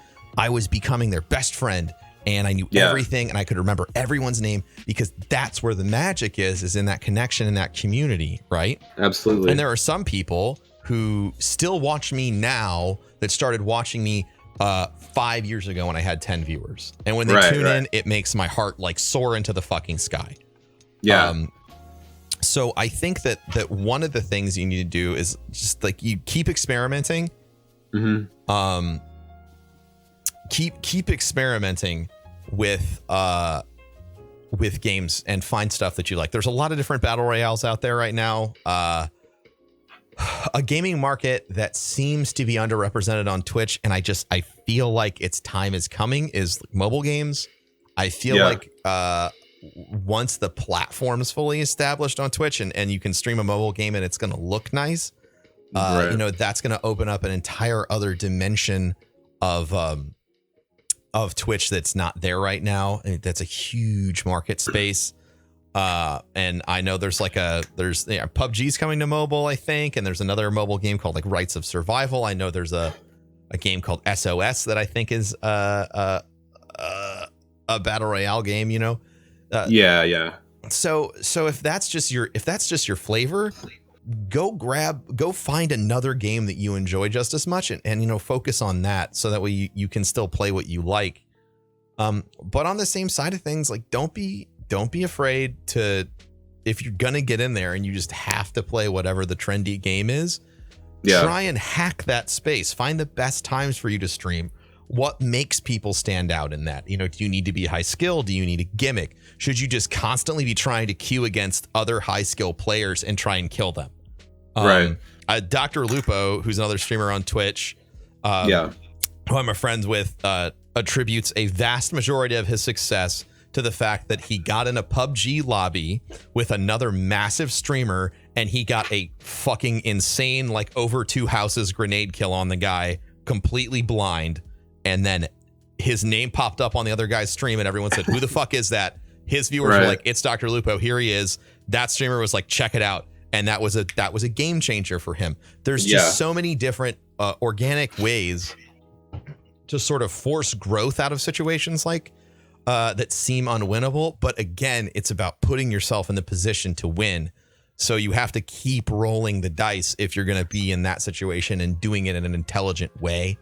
becoming their best friend, and I knew everything, and I could remember everyone's name, because that's where the magic is in that connection, in that community, right? Absolutely. And there are some people who still watch me now that started watching me 5 years ago when I had 10 viewers. And when they tune in, it makes my heart like soar into the fucking sky. Yeah. So I think that one of the things you need to do is just like you keep experimenting. Keep experimenting with games and find stuff that you like. There's a lot of different battle royales out there right now. A gaming market that seems to be underrepresented on Twitch, and I feel like its time is coming, is mobile games. I feel like once the platform's fully established on Twitch and you can stream a mobile game and it's going to look nice, that's going to open up an entire other dimension of Twitch that's not there right now. That's a huge market space. And I know there's PUBG's coming to mobile, I think, and there's another mobile game called like Rights of Survival. I know there's a game called SOS that I think is a battle royale game, So if that's just your flavor, go find another game that you enjoy just as much and focus on that, so that way you can still play what you like. But on the same side of things, like don't be afraid to, if you're gonna get in there and you just have to play whatever the trendy game is, try and hack that space. Find the best times for you to stream. What makes people stand out in that? Do you need to be high skill? Do you need a gimmick? Should you just constantly be trying to queue against other high skill players and try and kill them? Dr. Lupo, who's another streamer on Twitch, who I'm a friend with, attributes a vast majority of his success to the fact that he got in a PUBG lobby with another massive streamer and he got a fucking insane, like over 2 houses grenade kill on the guy, completely blind. And then his name popped up on the other guy's stream and everyone said, who the fuck is that? His viewers were like, it's Dr. Lupo. Here he is. That streamer was like, check it out. And that was a game changer for him. There's just so many different organic ways to sort of force growth out of situations like that seem unwinnable. But again, it's about putting yourself in the position to win. So you have to keep rolling the dice if you're going to be in that situation and doing it in an intelligent way.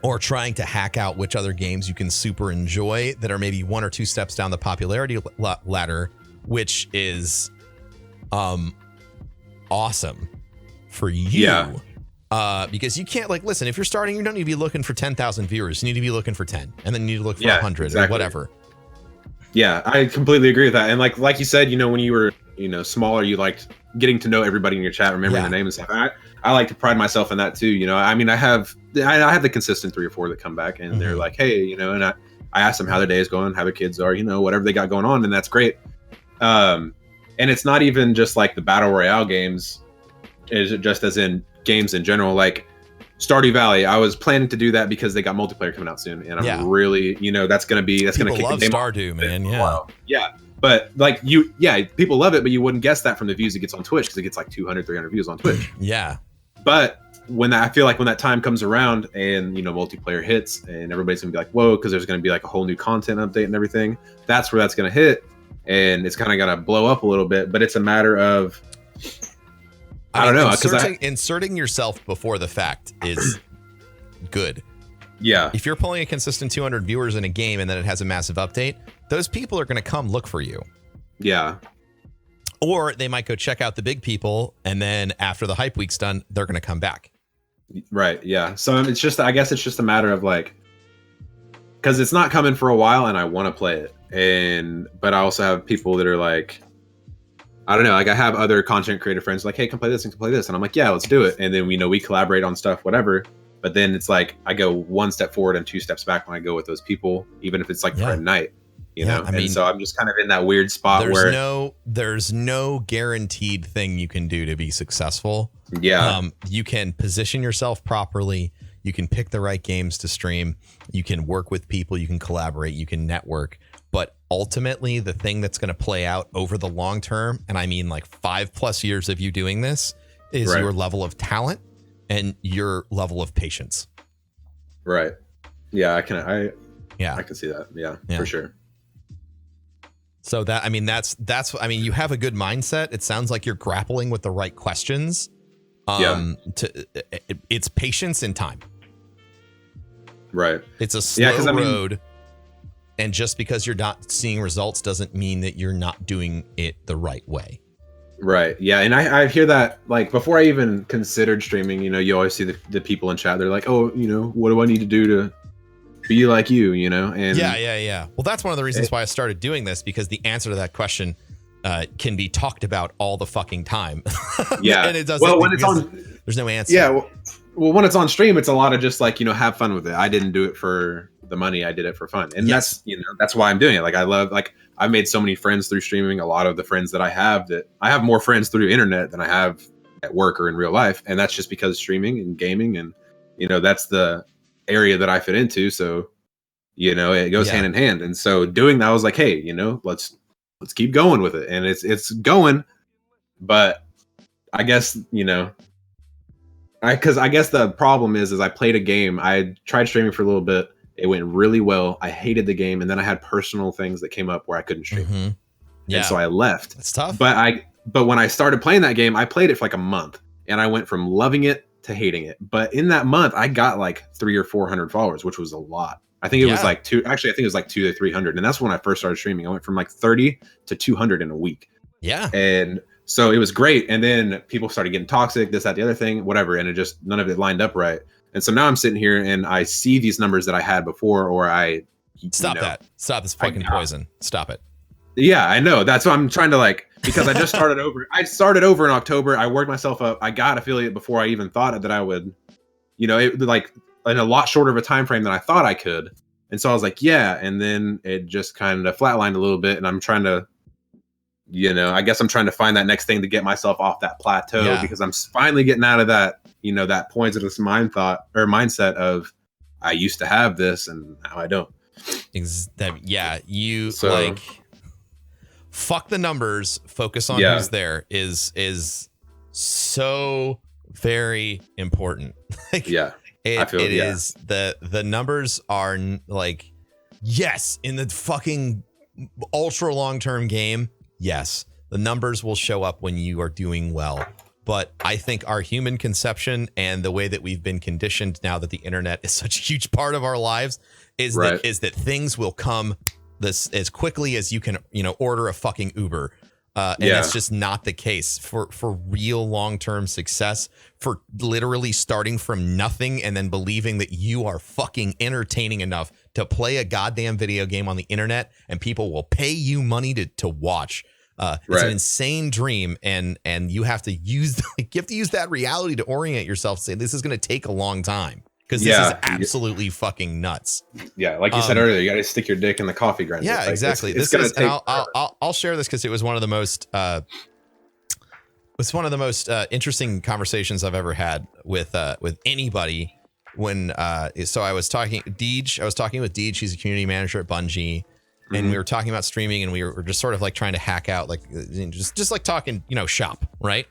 Or trying to hack out which other games you can super enjoy that are maybe 1 or 2 steps down the popularity ladder, which is awesome for you. Yeah. Because you can't, like, listen, if you're starting, you don't need to be looking for 10,000 viewers. You need to be looking for 10, and then you need to look for 100 or whatever. Yeah, I completely agree with that. And like you said, when you were, smaller, you liked getting to know everybody in your chat, remembering their name and stuff. I like to pride myself in that too. I mean, I have the consistent 3 or 4 that come back and they're like, hey, and I ask them how their day is going, how their kids are, whatever they got going on. And that's great. And it's not even just like the battle royale games, is it just as in games in general, like Stardew Valley. I was planning to do that because they got multiplayer coming out soon. And I'm really, that's going to kick the game Stardew, man. Yeah. Wow. Yeah. But like people love it, but you wouldn't guess that from the views it gets on Twitch because it gets like 200, 300 views on Twitch. Yeah. But I feel like when that time comes around and, multiplayer hits and everybody's gonna be like, whoa, because there's gonna be like a whole new content update and everything, that's where that's gonna hit. And it's kind of gonna blow up a little bit, but it's a matter of, I don't know. Inserting yourself before the fact is good. Yeah. If you're pulling a consistent 200 viewers in a game and then it has a massive update, those people are going to come look for you. Yeah. Or they might go check out the big people, and then after the hype week's done, they're going to come back. Right. Yeah. So I guess it's just a matter of like, because it's not coming for a while and I want to play it. But I also have people that are like, I don't know, like I have other content creator friends like, hey, come play this and come play this. And I'm like, yeah, let's do it. And then we collaborate on stuff, whatever. But then it's like I go 1 step forward and 2 steps back when I go with those people, even if it's like for a night, know. I mean, so I'm just kind of in that weird spot there's no guaranteed thing you can do to be successful. Yeah. You can position yourself properly. You can pick the right games to stream. You can work with people. You can collaborate. You can network. But ultimately, the thing that's going to play out over the long term, and I mean like 5+ years of you doing this, is your level of talent and your level of patience. Right. Yeah, I can see that. Yeah, for sure. So that's you have a good mindset. It sounds like you're grappling with the right questions. It's patience and time. Right. It's a slow road. And just because you're not seeing results doesn't mean that you're not doing it the right way. Right. Yeah. And I hear that, like, before I even considered streaming, you always see the people in chat. They're like, oh, what do I need to do to be like you, And yeah. Well, that's one of the reasons why I started doing this, because the answer to that question can be talked about all the fucking time. Yeah. And it doesn't. Well, when it's on, there's no answer. Yeah. Well, when it's on stream, it's a lot of just like, have fun with it. I didn't do it for the money. I did it for fun. And that's why I'm doing it. Like, I love, like, I've made so many friends through streaming. A lot of the friends that I have more friends through internet than I have at work or in real life. And that's just because streaming and gaming and, that's the area that I fit into. So, it goes hand in hand. And so doing that, I was like, hey, let's keep going with it. And it's going, but I guess, because I guess the problem is I played a game. I tried streaming for a little bit. It went really well. I hated the game. And then I had personal things that came up where I couldn't stream. Mm-hmm. Yeah. And so I left. It's tough. But when I started playing that game, I played it for like a month and I went from loving it to hating it. But in that month, I got like 300 or 400 followers, which was a lot. I think it was like 200 to 300. And that's when I first started streaming. I went from like 30 to 200 in a week. Yeah. And so it was great. And then people started getting toxic, this, that, the other thing, whatever. And it just, none of it lined up right. And so now I'm sitting here and I see these numbers that I had before, or Stop this fucking poison. Stop it. Yeah, I know. That's what I'm trying to, like, because I just started over. I started over in October. I worked myself up. I got affiliate before I even thought that I would, it like in a lot shorter of a time frame than I thought I could. And so I was like, yeah. And then it just kind of flatlined a little bit. And I'm trying to I guess I'm trying to find that next thing to get myself off that plateau because I'm finally getting out of that, that poisonous mindset of I used to have this and now I don't. Fuck the numbers, focus on who's there is so very important. I feel it is the numbers are like, yes, in the fucking ultra long-term game, yes, the numbers will show up when you are doing well. But I think our human conception and the way that we've been conditioned now that the internet is such a huge part of our lives is that things will come this as quickly as you can, order a fucking Uber. And that's just not the case for real long-term success, for literally starting from nothing and then believing that you are fucking entertaining enough to play a goddamn video game on the internet and people will pay you money to watch. It's an insane dream, and you have to use that reality to orient yourself. Say this is going to take a long time because this is absolutely fucking nuts. Yeah, like you said earlier, you got to stick your dick in the coffee grinder. Yeah, exactly. This is, and I'll share this because it was one of the most interesting conversations I've ever had with anybody. When so I was talking with Deej. He's a community manager at Bungie. And we were talking about streaming, and we were just sort of like trying to hack out, like just like talking, shop, right?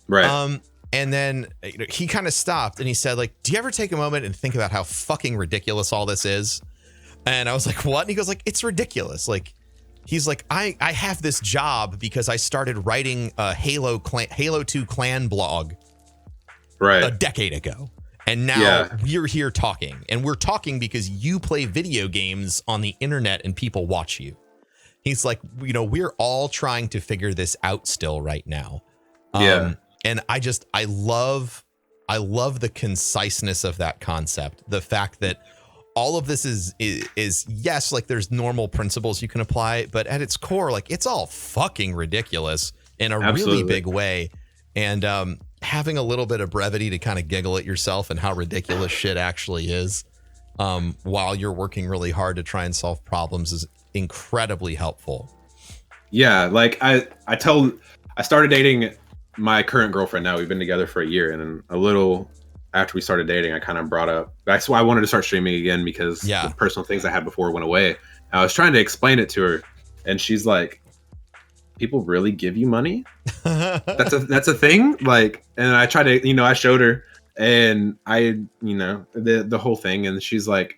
Right. And then he kind of stopped and he said, like, do you ever take a moment and think about how fucking ridiculous all this is? And I was like, what? And he goes, like, it's ridiculous. Like, he's like, I have this job because I started writing a Halo 2 clan blog a decade ago. And now we're here talking, and we're talking because you play video games on the internet and people watch you. He's like, we're all trying to figure this out still right now. And I love the conciseness of that concept. The fact that all of this is yes, like there's normal principles you can apply, but at its core, like it's all fucking ridiculous in a really big way. And, having a little bit of brevity to kind of giggle at yourself and how ridiculous shit actually is, while you're working really hard to try and solve problems is incredibly helpful. Yeah. Like I started dating my current girlfriend. Now we've been together for a year, and then a little after we started dating, I kind of brought up, that's why I wanted to start streaming again, because the personal things I had before went away. I was trying to explain it to her, and she's like, people really give you money? That's a thing? Like, and I tried to, I showed her, and the whole thing, and she's like,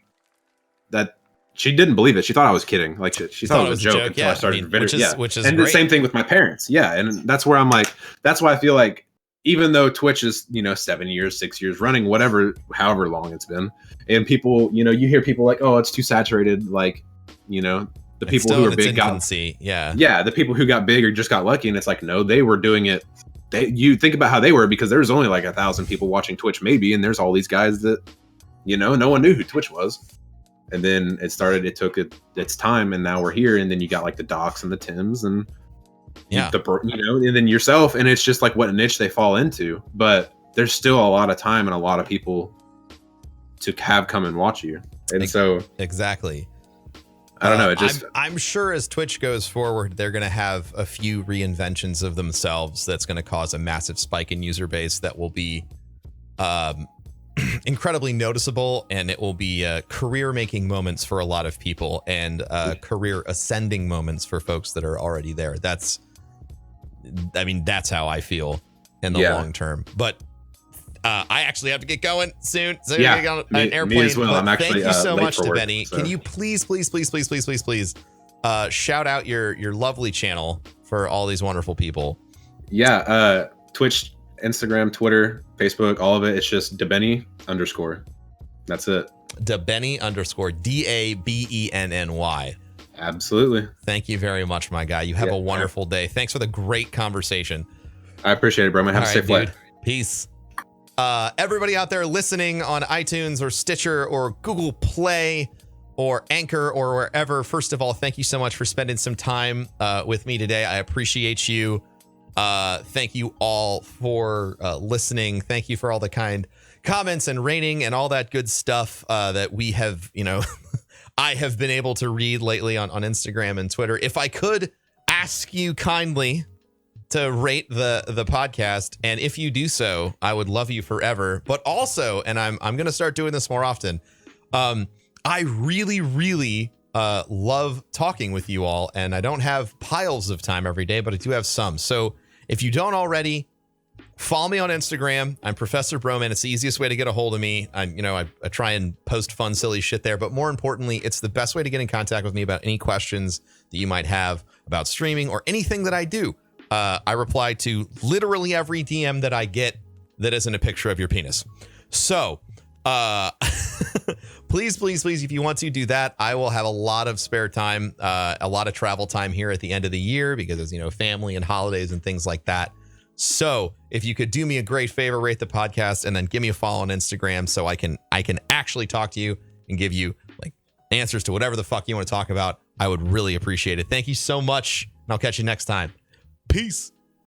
that she didn't believe it. She thought I was kidding. Like she thought it was a joke until I started which is and great. The same thing with my parents. Yeah. And that's where I'm like, that's why I feel like, even though Twitch is, 6 years running, however long it's been, and people, you hear people like, oh, it's too saturated. Like, the people who are big the people who got big or just got lucky, and it's like, no, they were doing it. You think about how they were, because there's only like 1,000 people watching Twitch maybe, and there's all these guys that no one knew who Twitch was, and then it took its time, and now we're here, and then you got like the Docs and the Tims and and then yourself, and it's just like what niche they fall into. But there's still a lot of time and a lot of people to have come and watch you, and so exactly. I don't know. It just I'm sure as Twitch goes forward, they're going to have a few reinventions of themselves that's going to cause a massive spike in user base that will be incredibly noticeable, and it will be career making moments for a lot of people, and career ascending moments for folks that are already there. That's how I feel in the long term. But I actually have to get going soon. So yeah, get on an airplane. Me as well. I'm actually, thank you so much, work, Benny. so. Can you please shout out your lovely channel for all these wonderful people? Yeah, Twitch, Instagram, Twitter, Facebook, all of it. It's just DaBenny _. That's it. DaBenny DaBenny. Absolutely. Thank you very much, my guy. You have a wonderful day. Thanks for the great conversation. I appreciate it, Broman. Have a safe flight. Peace. Everybody out there listening on iTunes or Stitcher or Google Play or Anchor or wherever, first of all, thank you so much for spending some time with me today. I appreciate you. Thank you all for listening. Thank you for all the kind comments and rating and all that good stuff that we have, I have been able to read lately on Instagram and Twitter. If I could ask you kindly to rate the podcast, and if you do so, I would love you forever. But also, and I'm going to start doing this more often, I really love talking with you all, and I don't have piles of time every day, but I do have some. So if you don't already, follow me on Instagram. I'm Professor Broman. It's the easiest way to get a hold of me. I try and post fun, silly shit there, but more importantly, it's the best way to get in contact with me about any questions that you might have about streaming or anything that I do. I reply to literally every DM that I get that isn't a picture of your penis. So, please, if you want to do that, I will have a lot of spare time, a lot of travel time here at the end of the year because it's, family and holidays and things like that. So if you could do me a great favor, rate the podcast and then give me a follow on Instagram so I can actually talk to you and give you like answers to whatever the fuck you want to talk about. I would really appreciate it. Thank you so much. And I'll catch you next time. Peace.